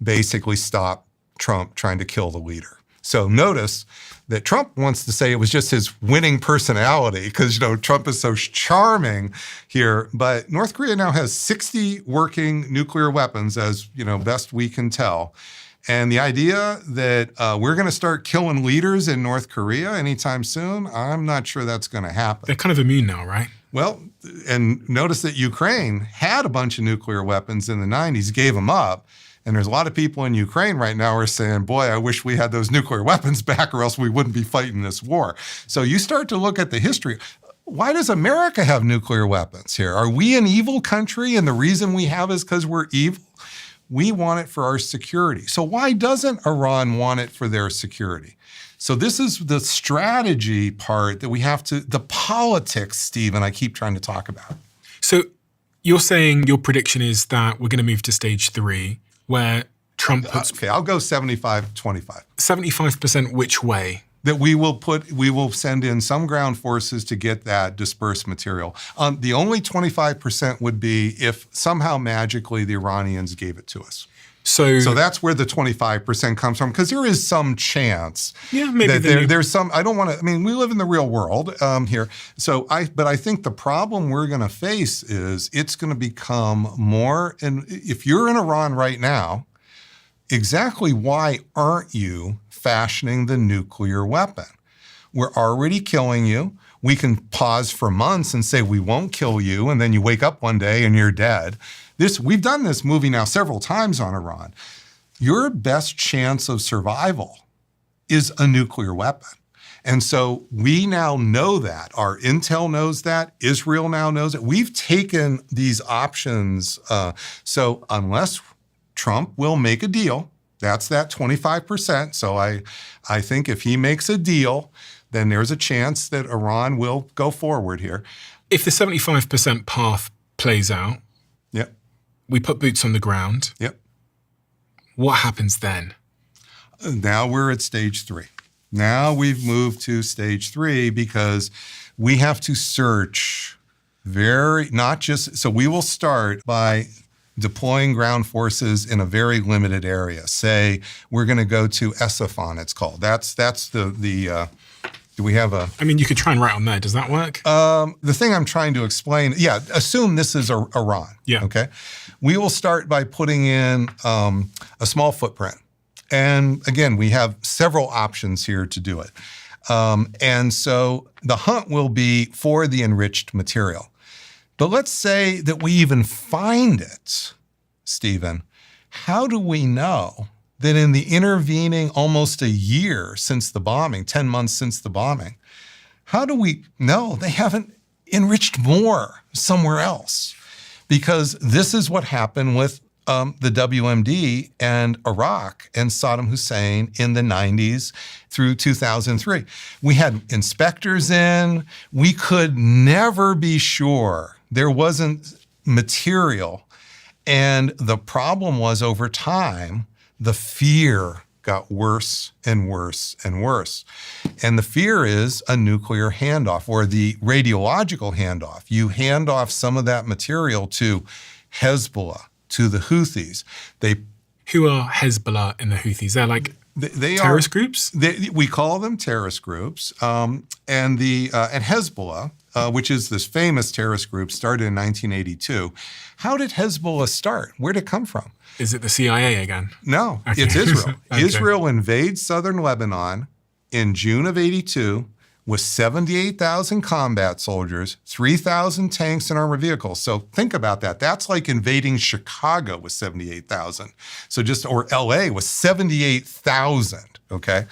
basically stopped Trump trying to kill the leader. So notice that Trump wants to say it was just his winning personality because, Trump is so charming here. But North Korea now has 60 working nuclear weapons, as best we can tell. And the idea that we're going to start killing leaders in North Korea anytime soon, I'm not sure that's going to happen. They're kind of immune now, right? Well, and notice that Ukraine had a bunch of nuclear weapons in the 90s, gave them up. And there's a lot of people in Ukraine right now who are saying, boy, I wish we had those nuclear weapons back or else we wouldn't be fighting this war. So you start to look at the history. Why does America have nuclear weapons here? Are we an evil country? And the reason we have is because we're evil? We want it for our security. So why doesn't Iran want it for their security? So this is the strategy part that we have to, the politics, Stephen, I keep trying to talk about. So you're saying your prediction is that we're going to move to stage 3, where Trump puts... Okay, I'll go 75-25. 75% which way? That we will send in some ground forces to get that dispersed material. The only 25% would be if somehow magically the Iranians gave it to us. So that's where the 25% comes from, because there is some chance that there's some, I don't want to, I mean, we live in the real world here. But I think the problem we're going to face is it's going to become more, and if you're in Iran right now, exactly why aren't you fashioning the nuclear weapon? We're already killing you. We can pause for months and say we won't kill you, and then you wake up one day and you're dead. We've done this movie now several times on Iran. Your best chance of survival is a nuclear weapon. And so we now know that. Our intel knows that. Israel now knows it. We've taken these options. So unless Trump will make a deal, that's that 25%. So I think if he makes a deal, then there's a chance that Iran will go forward here. If the 75% path plays out, yep, we put boots on the ground. Yep. What happens then? Now we're at stage 3. Now we've moved to stage 3 because we have to search so we will start by deploying ground forces in a very limited area. Say we're going to go to Escalation, it's called. That's the do we have a... I mean, you could try and write on there. Does that work? The thing I'm trying to explain, assume this is Iran. Yeah. Okay. We will start by putting in a small footprint. And again, we have several options here to do it. And so the hunt will be for the enriched material. But let's say that we even find it, Stephen. How do we know that in the intervening almost a year since the bombing, 10 months since the bombing, how do we know they haven't enriched more somewhere else? Because this is what happened with the WMD and Iraq and Saddam Hussein in the 90s through 2003. We had inspectors in. We could never be sure there wasn't material. And the problem was over time, the fear got worse and worse and worse. And the fear is a nuclear handoff or the radiological handoff. You hand off some of that material to Hezbollah, to the Houthis. Who are Hezbollah and the Houthis? They're like terrorist groups? We call them terrorist groups. And Hezbollah, which is this famous terrorist group, started in 1982. How did Hezbollah start? Where did it come from? Is it the CIA again? No, okay. It's Israel. Okay. Israel invades southern Lebanon in June of 82 with 78,000 combat soldiers, 3,000 tanks and armored vehicles. So think about that. That's like invading Chicago with 78,000. Or LA with 78,000, okay?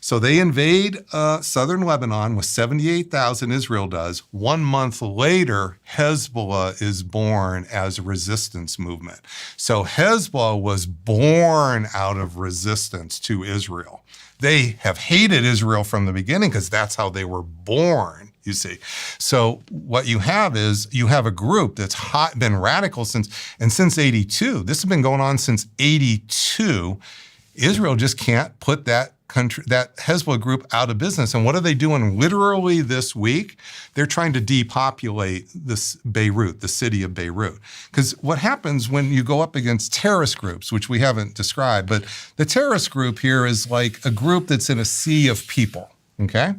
So they invade southern Lebanon with 78,000, Israel does. 1 month later, Hezbollah is born as a resistance movement. So Hezbollah was born out of resistance to Israel. They have hated Israel from the beginning because that's how they were born, you see. So what you have is you have a group that's been radical since 82. This has been going on since 82. Israel just can't put that Hezbollah group out of business. And what are they doing literally this week? They're trying to depopulate Beirut, the city of Beirut. Because what happens when you go up against terrorist groups, which we haven't described, but the terrorist group here is like a group that's in a sea of people, okay?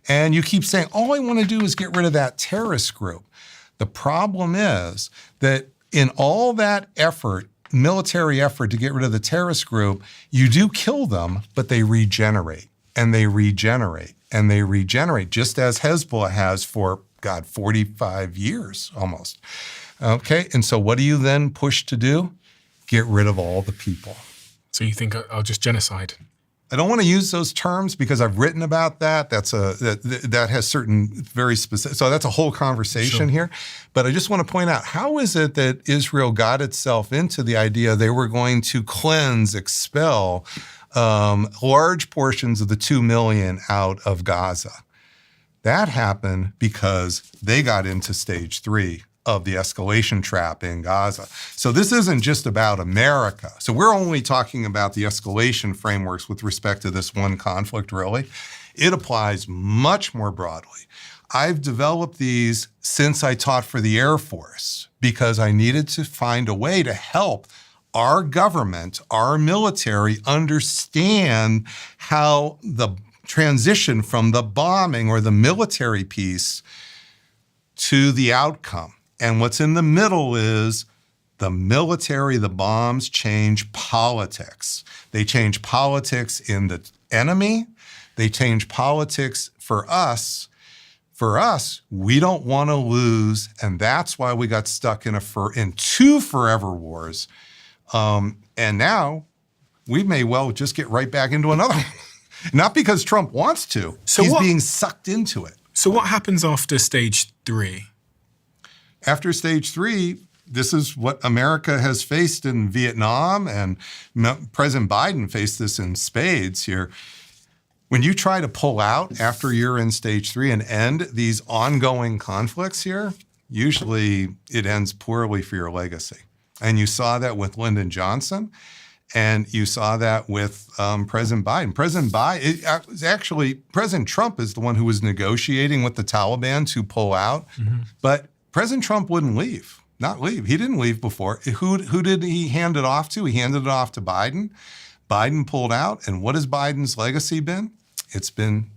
And you keep saying, all I want to do is get rid of that terrorist group. The problem is that in all that effort, military effort to get rid of the terrorist group, you do kill them, but they regenerate and they regenerate and they regenerate, just as Hezbollah has for, 45 years almost. Okay, and so what do you then push to do? Get rid of all the people. So you think I'll just genocide? I don't want to use those terms because I've written about that. That has certain very specific, so that's a whole conversation here. But I just want to point out, how is it that Israel got itself into the idea they were going to cleanse, expel large portions of the 2 million out of Gaza. That happened because they got into stage 3 of the escalation trap in Gaza. So this isn't just about America. So we're only talking about the escalation frameworks with respect to this one conflict, really. It applies much more broadly. I've developed these since I taught for the Air Force because I needed to find a way to help our government, our military, understand how the transition from the bombing or the military piece to the outcome. And what's in the middle is the military, the bombs change politics. They change politics in the enemy. They change politics for us. For us, we don't want to lose, and that's why we got stuck in 2 forever wars. And now we may well just get right back into another one. Not because Trump wants to. So he's being sucked into it. So what happens after stage 3? After stage 3, this is what America has faced in Vietnam, and President Biden faced this in spades here. When you try to pull out after you're in stage 3 and end these ongoing conflicts here, usually it ends poorly for your legacy. And you saw that with Lyndon Johnson, and you saw that with President Biden. President Trump is the one who was negotiating with the Taliban to pull out, but President Trump wouldn't leave, not leave. He didn't leave before. Who did he hand it off to? He handed it off to Biden. Biden pulled out, and what has Biden's legacy been? It's been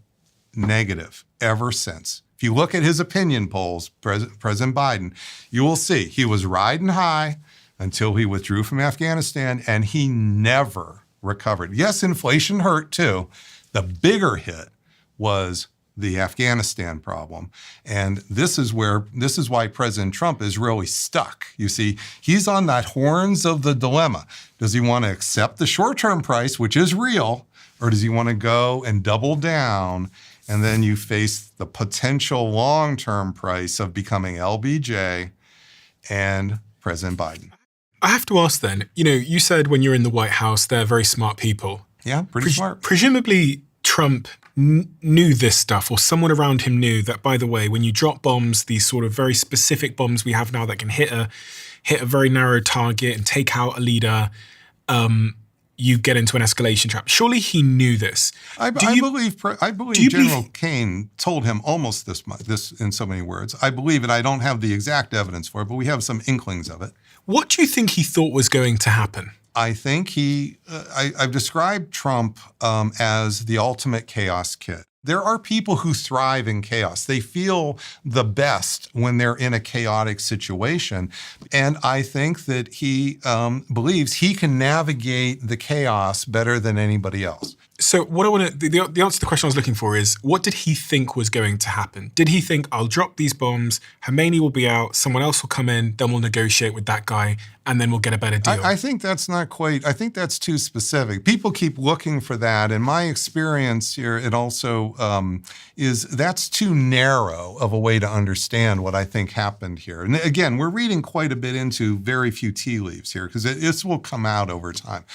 negative ever since. If you look at his opinion polls, President Biden, you will see he was riding high until he withdrew from Afghanistan, and he never recovered. Yes, inflation hurt too. The bigger hit was the Afghanistan problem. And this is why President Trump is really stuck. You see, he's on that horns of the dilemma. Does he want to accept the short-term price, which is real, or does he want to go and double down? And then you face the potential long-term price of becoming LBJ and President Biden. I have to ask then, you said when you're in the White House, they're very smart people. Yeah, pretty smart. Presumably Trump knew this stuff, or someone around him knew that, by the way, when you drop bombs, these sort of very specific bombs we have now that can hit a very narrow target and take out a leader, you get into an escalation trap. Surely he knew this. I believe General Kane told him almost this in so many words. I believe it. I don't have the exact evidence for it, but we have some inklings of it. What do you think he thought was going to happen? I think I've described Trump as the ultimate chaos kid. There are people who thrive in chaos. They feel the best when they're in a chaotic situation. And I think that he believes he can navigate the chaos better than anybody else. So what I want to, the answer to the question I was looking for is, what did he think was going to happen? Did he think, I'll drop these bombs, Khomeini will be out, someone else will come in, then we'll negotiate with that guy, and then we'll get a better deal? I think that's not quite, I think that's too specific. People keep looking for that. And my experience here, it also is that's too narrow of a way to understand what I think happened here. And again, we're reading quite a bit into very few tea leaves here, because this will come out over time.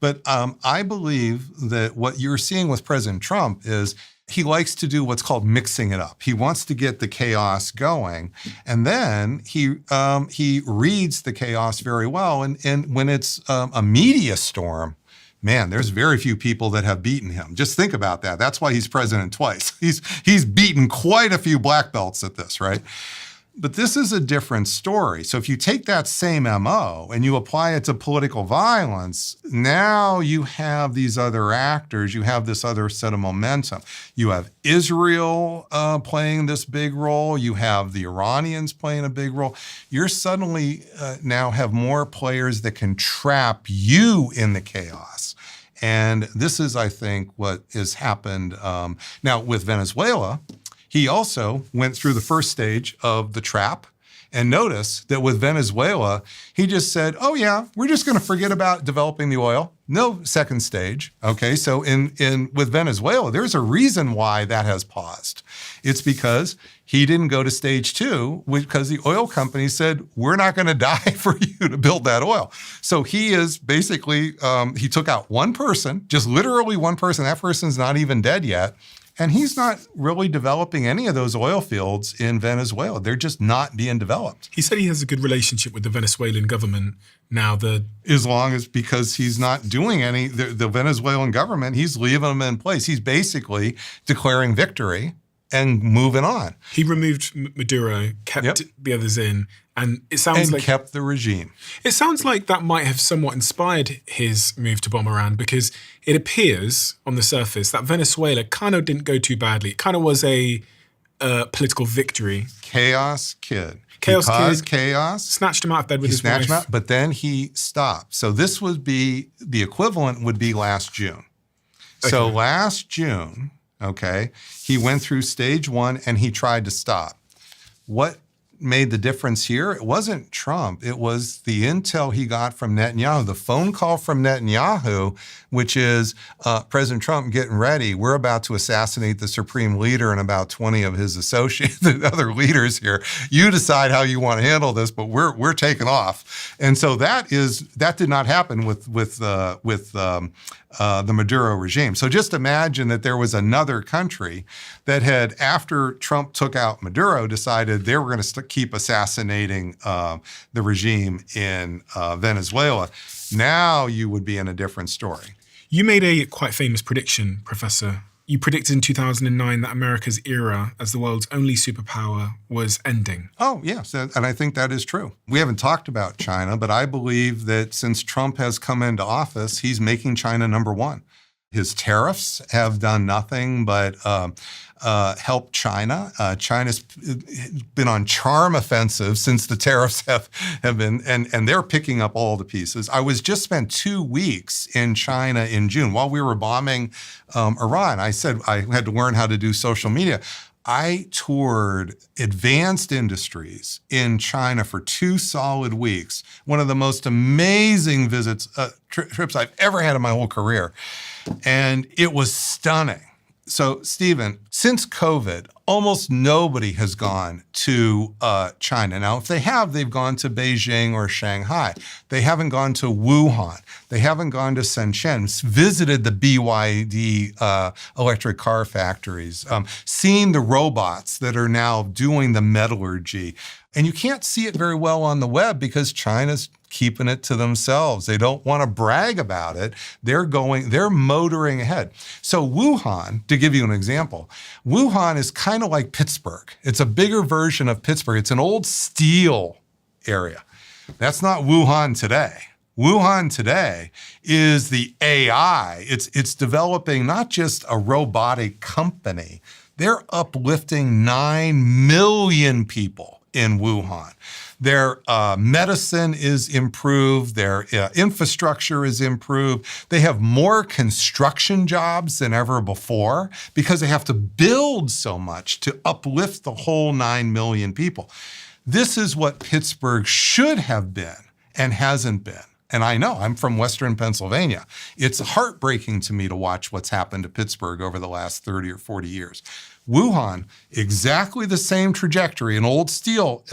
But I believe that what you're seeing with President Trump is he likes to do what's called mixing it up. He wants to get the chaos going, and then he reads the chaos very well. And when it's a media storm, man, there's very few people that have beaten him. Just think about that. That's why he's president twice. He's beaten quite a few black belts at this, right? But this is a different story. So if you take that same MO and you apply it to political violence, now you have these other actors, you have this other set of momentum. You have Israel playing this big role. You have the Iranians playing a big role. You're suddenly now have more players that can trap you in the chaos. And this is, I think, what has happened now with Venezuela. He also went through the first stage of the trap, and notice that with Venezuela, he just said, oh yeah, we're just going to forget about developing the oil. No second stage. Okay, so with Venezuela, there's a reason why that has paused. It's because He didn't go to stage 2 because the oil company said, we're not going to die for you to build that oil. So he is basically, he took out one person, just literally one person. That person's not even dead yet. And he's not really developing any of those oil fields in Venezuela. They're just not being developed. He said he has a good relationship with the Venezuelan government now. As long as, because he's not doing any, the Venezuelan government, he's leaving them in place. He's basically declaring victory and moving on. He removed Maduro, kept the others in, and it sounds like kept the regime. It sounds like that might have somewhat inspired his move to bomb Iran, because it appears on the surface that Venezuela kind of didn't go too badly. It kind of was a political victory. Chaos kid. Chaos caused kid. Chaos. Snatched him out of bed with his wife. Him out, but then he stopped. So this would be, the equivalent would be last June. Okay. So last June, he went through stage 1 and he tried to stop. What made the difference here? It wasn't Trump. It was the intel he got from Netanyahu. The phone call from Netanyahu, which is President Trump getting ready. We're about to assassinate the supreme leader and about 20 of his associates, the other leaders here. You decide how you want to handle this, but we're taking off. And so that did not happen with the Maduro regime. So just imagine that there was another country that had, after Trump took out Maduro, decided they were going to keep assassinating the regime in Venezuela. Now you would be in a different story. You made a quite famous prediction, Professor. You predicted in 2009 that America's era as the world's only superpower was ending. Oh, yes, and I think that is true. We haven't talked about China, but I believe that since Trump has come into office, he's making China number 1. His tariffs have done nothing but help China. China's been on charm offensive since the tariffs have been, and they're picking up all the pieces. I just spent 2 weeks in China in June while we were bombing Iran. I said I had to learn how to do social media. I toured advanced industries in China for 2 solid weeks. One of the most amazing trips I've ever had in my whole career. And it was stunning. So, Stephen, since COVID, almost nobody has gone to China. Now, if they have, they've gone to Beijing or Shanghai. They haven't gone to Wuhan. They haven't gone to Shenzhen, visited the BYD electric car factories, seen the robots that are now doing the metallurgy. And you can't see it very well on the web because China's keeping it to themselves. They don't want to brag about it. They're motoring ahead. So Wuhan, to give you an example, Wuhan is kind of like Pittsburgh. It's a bigger version of Pittsburgh. It's an old steel area. That's not Wuhan today. Wuhan today is the AI. It's developing not just a robotic company. They're uplifting 9 million people in Wuhan. Their medicine is improved. Their infrastructure is improved. They have more construction jobs than ever before because they have to build so much to uplift the whole 9 million people. This is what Pittsburgh should have been and hasn't been. And I know, I'm from Western Pennsylvania. It's heartbreaking to me to watch what's happened to Pittsburgh over the last 30 or 40 years. Wuhan, exactly the same trajectory, an old steel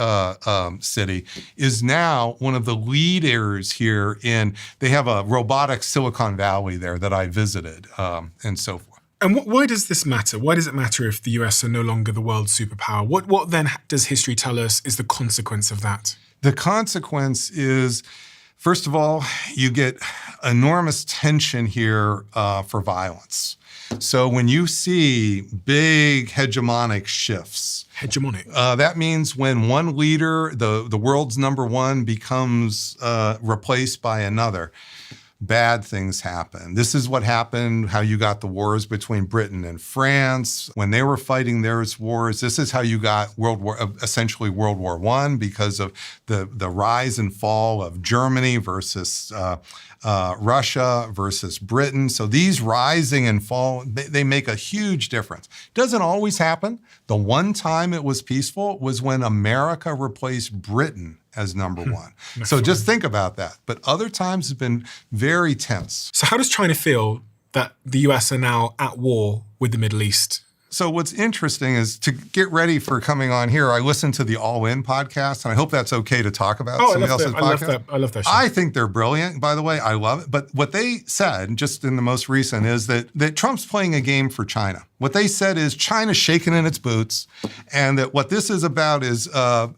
city, is now one of the leaders here they have a robotic Silicon Valley there that I visited and so forth. And why does this matter? Why does it matter if the US are no longer the world's superpower? What then does history tell us is the consequence of that? The consequence is, first of all, you get enormous tension here for violence. So when you see big hegemonic shifts, that means when one leader, the world's number 1, becomes replaced by another, bad things happen. This is what happened, how you got the wars between Britain and France. When they were fighting their wars, this is how you got essentially World War I because of the rise and fall of Germany versus Russia versus Britain. So these rising and fall, they make a huge difference. Doesn't always happen. The one time it was peaceful was when America replaced Britain as number 1. So just think about that. But other times have been very tense. So how does China feel that the US are now at war with the Middle East? So what's interesting is to get ready for coming on here, I listened to the All In podcast, and I hope that's okay to talk about somebody else's podcast. I love that show. I think they're brilliant, by the way. I love it. But what they said, just in the most recent, is that Trump's playing a game for China. What they said is China's shaking in its boots, and that what this is about is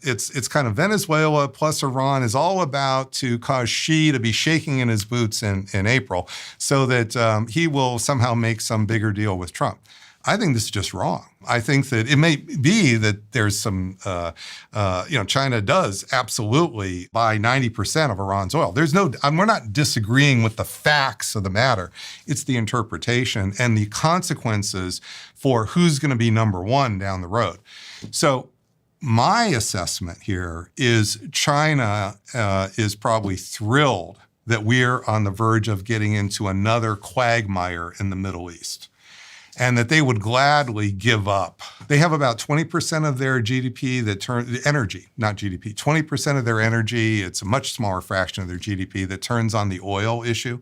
it's kind of Venezuela plus Iran is all about to cause Xi to be shaking in his boots in April so that he will somehow make some bigger deal with Trump. I think this is just wrong. I think that it may be that there's some, China does absolutely buy 90% of Iran's oil. We're not disagreeing with the facts of the matter. It's the interpretation and the consequences for who's going to be number one down the road. So my assessment here is China is probably thrilled that we're on the verge of getting into another quagmire in the Middle East, and that they would gladly give up. They have about 20% of their GDP energy, not GDP, 20% of their energy, it's a much smaller fraction of their GDP that turns on the oil issue.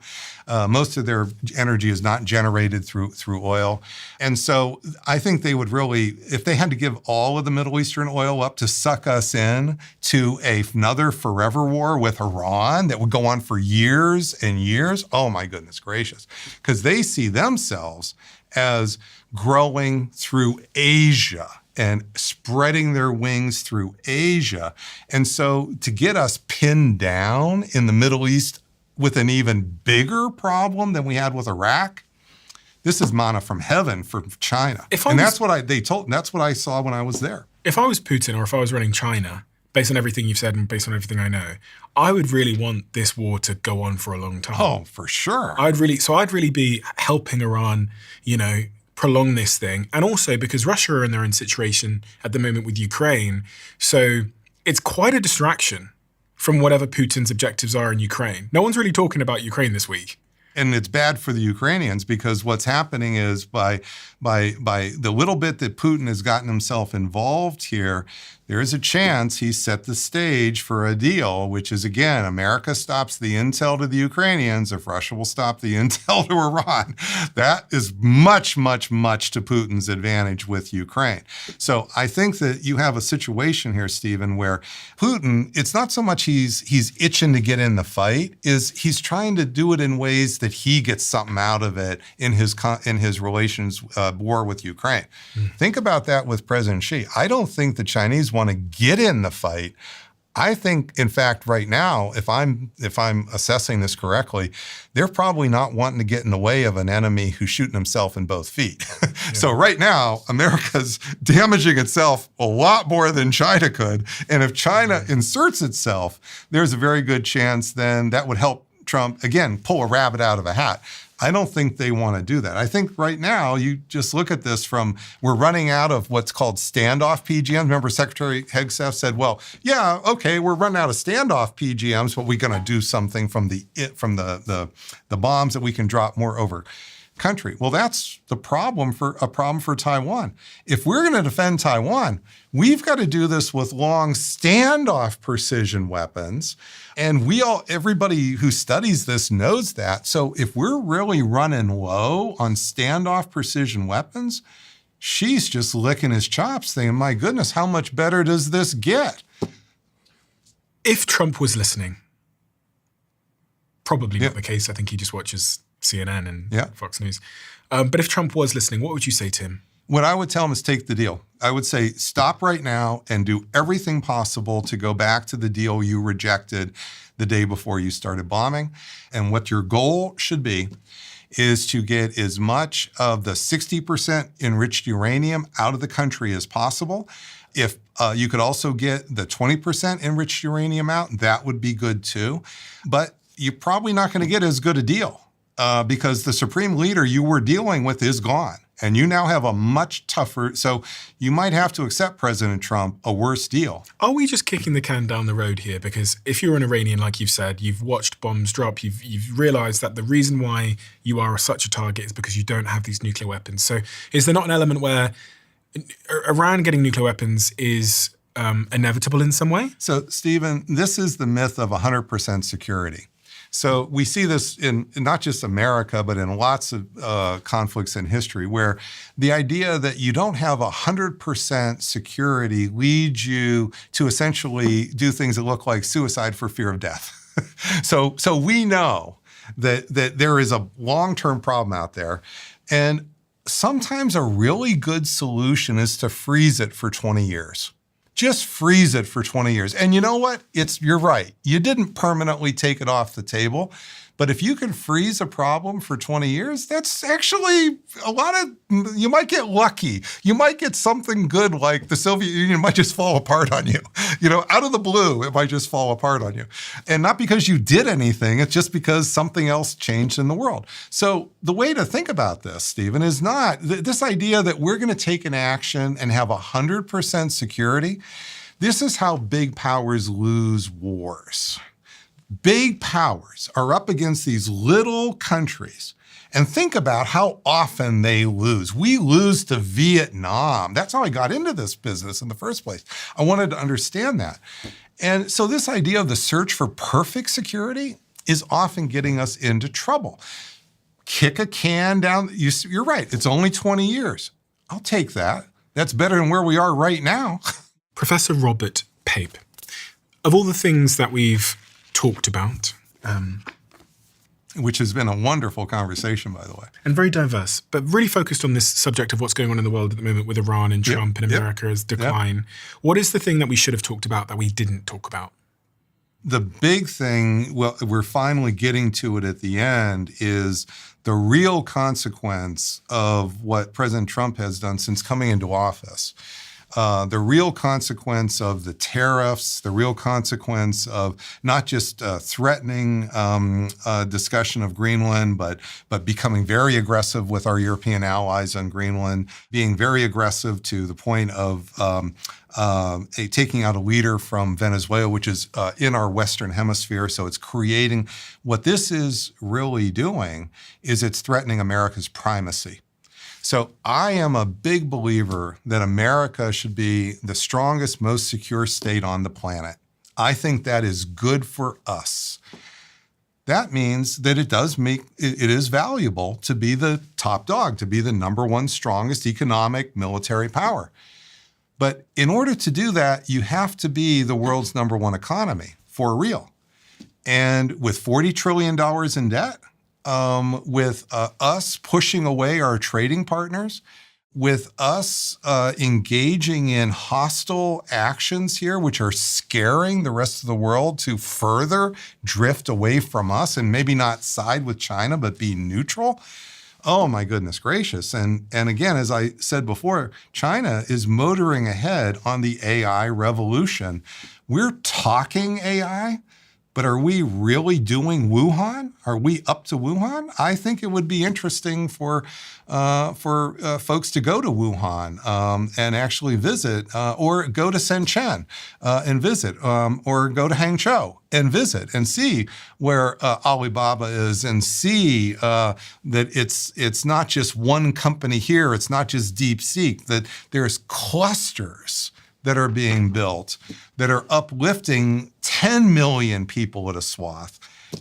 Most of their energy is not generated through oil. And so I think they would really, if they had to give all of the Middle Eastern oil up to suck us in to another forever war with Iran that would go on for years and years, oh my goodness gracious, because they see themselves as growing through Asia and spreading their wings through Asia. And so to get us pinned down in the Middle East with an even bigger problem than we had with Iraq, this is manna from heaven for China. That's what I saw when I was there. If I was Putin or if I was running China, based on everything you've said and based on everything I know, I would really want this war to go on for a long time. Oh, for sure. I'd really be helping Iran, prolong this thing. And also because Russia are in their own situation at the moment with Ukraine. So it's quite a distraction from whatever Putin's objectives are in Ukraine. No one's really talking about Ukraine this week. And it's bad for the Ukrainians because what's happening is by the little bit that Putin has gotten himself involved here, there is a chance he set the stage for a deal, which is, again, America stops the intel to the Ukrainians if Russia will stop the intel to Iran. That is much, much, much to Putin's advantage with Ukraine. So I think that you have a situation here, Stephen, where Putin, it's not so much he's itching to get in the fight, is he's trying to do it in ways that he gets something out of it in his relations war with Ukraine. Think about that with President Xi. I don't think the Chinese want to get in the fight. I think, in fact, right now, if I'm assessing this correctly, they're probably not wanting to get in the way of an enemy who's shooting himself in both feet. Yeah. So right now, America's damaging itself a lot more than China could. And if China inserts itself, there's a very good chance then that would help Trump, again, pull a rabbit out of a hat. I don't think they want to do that. I think right now, you just look at this we're running out of what's called standoff PGMs. Remember Secretary Hegseth said, well, yeah, okay, we're running out of standoff PGMs, but we're going to do something from the bombs that we can drop more over country. Well, that's a problem for Taiwan. If we're going to defend Taiwan, we've got to do this with long standoff precision weapons. And everybody who studies this knows that. So if we're really running low on standoff precision weapons, she's just licking his chops thinking, my goodness, how much better does this get? If Trump was listening, probably not the case. I think he just watches CNN and Fox News. But if Trump was listening, what would you say to him? What I would tell him is take the deal. I would say stop right now and do everything possible to go back to the deal you rejected the day before you started bombing. And what your goal should be is to get as much of the 60% enriched uranium out of the country as possible. If you could also get the 20% enriched uranium out, that would be good too. But you're probably not going to get as good a deal. Because the supreme leader you were dealing with is gone. And you now have a much tougher, so you might have to accept President Trump a worse deal. Are we just kicking the can down the road here? Because if you're an Iranian, like you've said, you've watched bombs drop, you've realized that the reason why you are such a target is because you don't have these nuclear weapons. So is there not an element where Iran getting nuclear weapons is inevitable in some way? So, Stephen, this is the myth of 100% security. So we see this in not just America, but in lots of conflicts in history, where the idea that you don't have 100% security leads you to essentially do things that look like suicide for fear of death. So we know that there is a long-term problem out there, and sometimes a really good solution is to freeze it for 20 years. Just freeze it for 20 years. And you know what? You're right. You didn't permanently take it off the table. But if you can freeze a problem for 20 years, that's actually you might get lucky. You might get something good like the Soviet Union might just fall apart on you. Out of the blue, it might just fall apart on you. And not because you did anything, it's just because something else changed in the world. So the way to think about this, Stephen, is not this idea that we're going to take an action and have 100% security. This is how big powers lose wars. Big powers are up against these little countries. And think about how often they lose. We lose to Vietnam. That's how I got into this business in the first place. I wanted to understand that. And so this idea of the search for perfect security is often getting us into trouble. Kick a can down. You're right. It's only 20 years. I'll take that. That's better than where we are right now. Professor Robert Pape, of all the things that we've talked about, which has been a wonderful conversation, by the way. And very diverse, but really focused on this subject of what's going on in the world at the moment with Iran and Trump and America's decline. What is the thing that we should have talked about that we didn't talk about? The big thing, well, we're finally getting to it at the end, is the real consequence of what President Trump has done since coming into office. The real consequence of the tariffs, the real consequence of not just threatening discussion of Greenland, but becoming very aggressive with our European allies on Greenland, being very aggressive to the point of taking out a leader from Venezuela, which is in our Western hemisphere. So it's creating, what this is really doing is it's threatening America's primacy. So I am a big believer that America should be the strongest, most secure state on the planet. I think that is good for us. That means that it is valuable to be the top dog, to be the number one strongest economic military power. But in order to do that, you have to be the world's number one economy for real. And with $40 trillion in debt, with us pushing away our trading partners, with us engaging in hostile actions here, which are scaring the rest of the world to further drift away from us and maybe not side with China, but be neutral. Oh, my goodness gracious. And again, as I said before, China is motoring ahead on the AI revolution. We're talking AI. But are we really doing Wuhan? Are we up to Wuhan? I think it would be interesting for folks to go to Wuhan and actually visit, or go to Shenzhen and visit, or go to Hangzhou and visit and see where Alibaba is, and see that it's not just one company here. It's not just DeepSeek. That there's clusters that are being built that are uplifting 10 million people at a swath.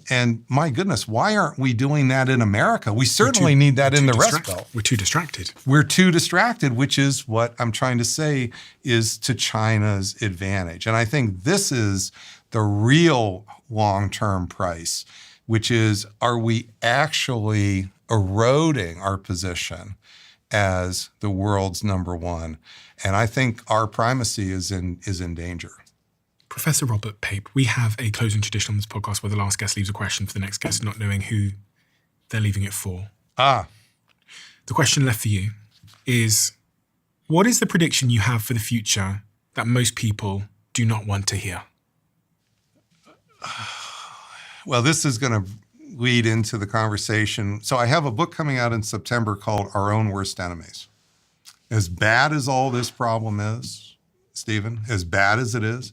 And my goodness, why aren't we doing that in America? We certainly need that in the Rust Belt. We're too distracted. We're too distracted, which is what I'm trying to say is to China's advantage. And I think this is the real long-term price, which is, are we actually eroding our position as the world's number one? And I think our primacy is in danger. Professor Robert Pape, we have a closing tradition on this podcast where the last guest leaves a question for the next guest, not knowing who they're leaving it for. The question left for you is, what is the prediction you have for the future that most people do not want to hear? Well, this is going to lead into the conversation. So I have a book coming out in September called Our Own Worst Enemies. As bad as all this problem is, Stephen, as bad as it is,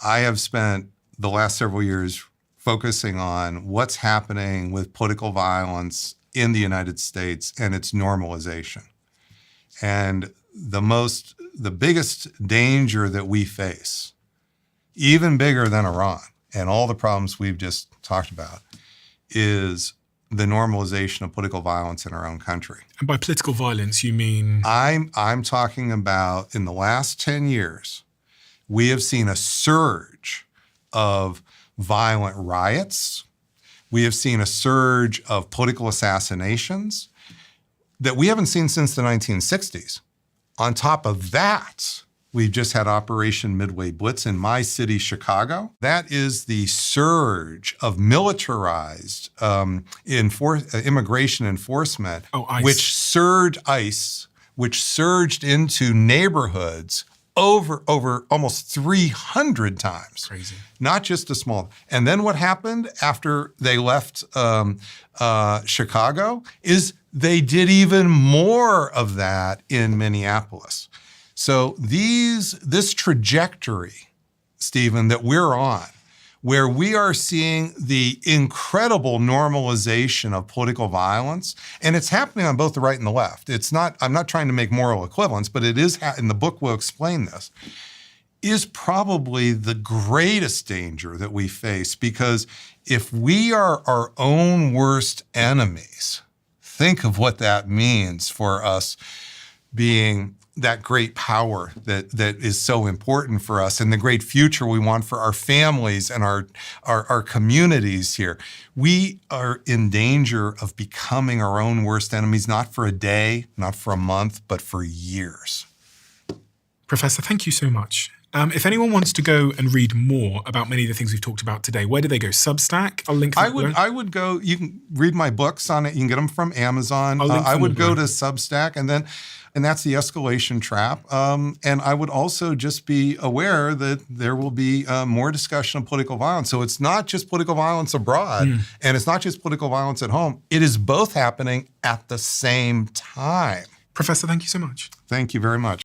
I have spent the last several years focusing on what's happening with political violence in the United States and its normalization. And the biggest danger that we face, even bigger than Iran, and all the problems we've just talked about is the normalization of political violence in our own country. And by political violence, you mean? I'm talking about in the last 10 years, we have seen a surge of violent riots. We have seen a surge of political assassinations that we haven't seen since the 1960s. On top of that, we've just had Operation Midway Blitz in my city, Chicago. That is the surge of militarized immigration enforcement, ICE. which surged into neighborhoods over almost 300 times. Crazy. Not just a small. And then what happened after they left Chicago is they did even more of that in Minneapolis. So this trajectory, Stephen, that we're on, where we are seeing the incredible normalization of political violence, and it's happening on both the right and the left. I'm not trying to make moral equivalence, but it is, and the book will explain this, is probably the greatest danger that we face, because if we are our own worst enemies, think of what that means for us being that great power that is so important for us and the great future we want for our families and our communities here. We are in danger of becoming our own worst enemies, not for a day, not for a month, but for years. Professor, thank you so much. If anyone wants to go and read more about many of the things we've talked about today, where do they go? Substack? I'll link. I would go. You can read my books on it. You can get them from Amazon. I would go to Substack, and that's The Escalation Trap. And I would also just be aware that there will be more discussion of political violence. So it's not just political violence abroad, and it's not just political violence at home. It is both happening at the same time. Professor, thank you so much. Thank you very much.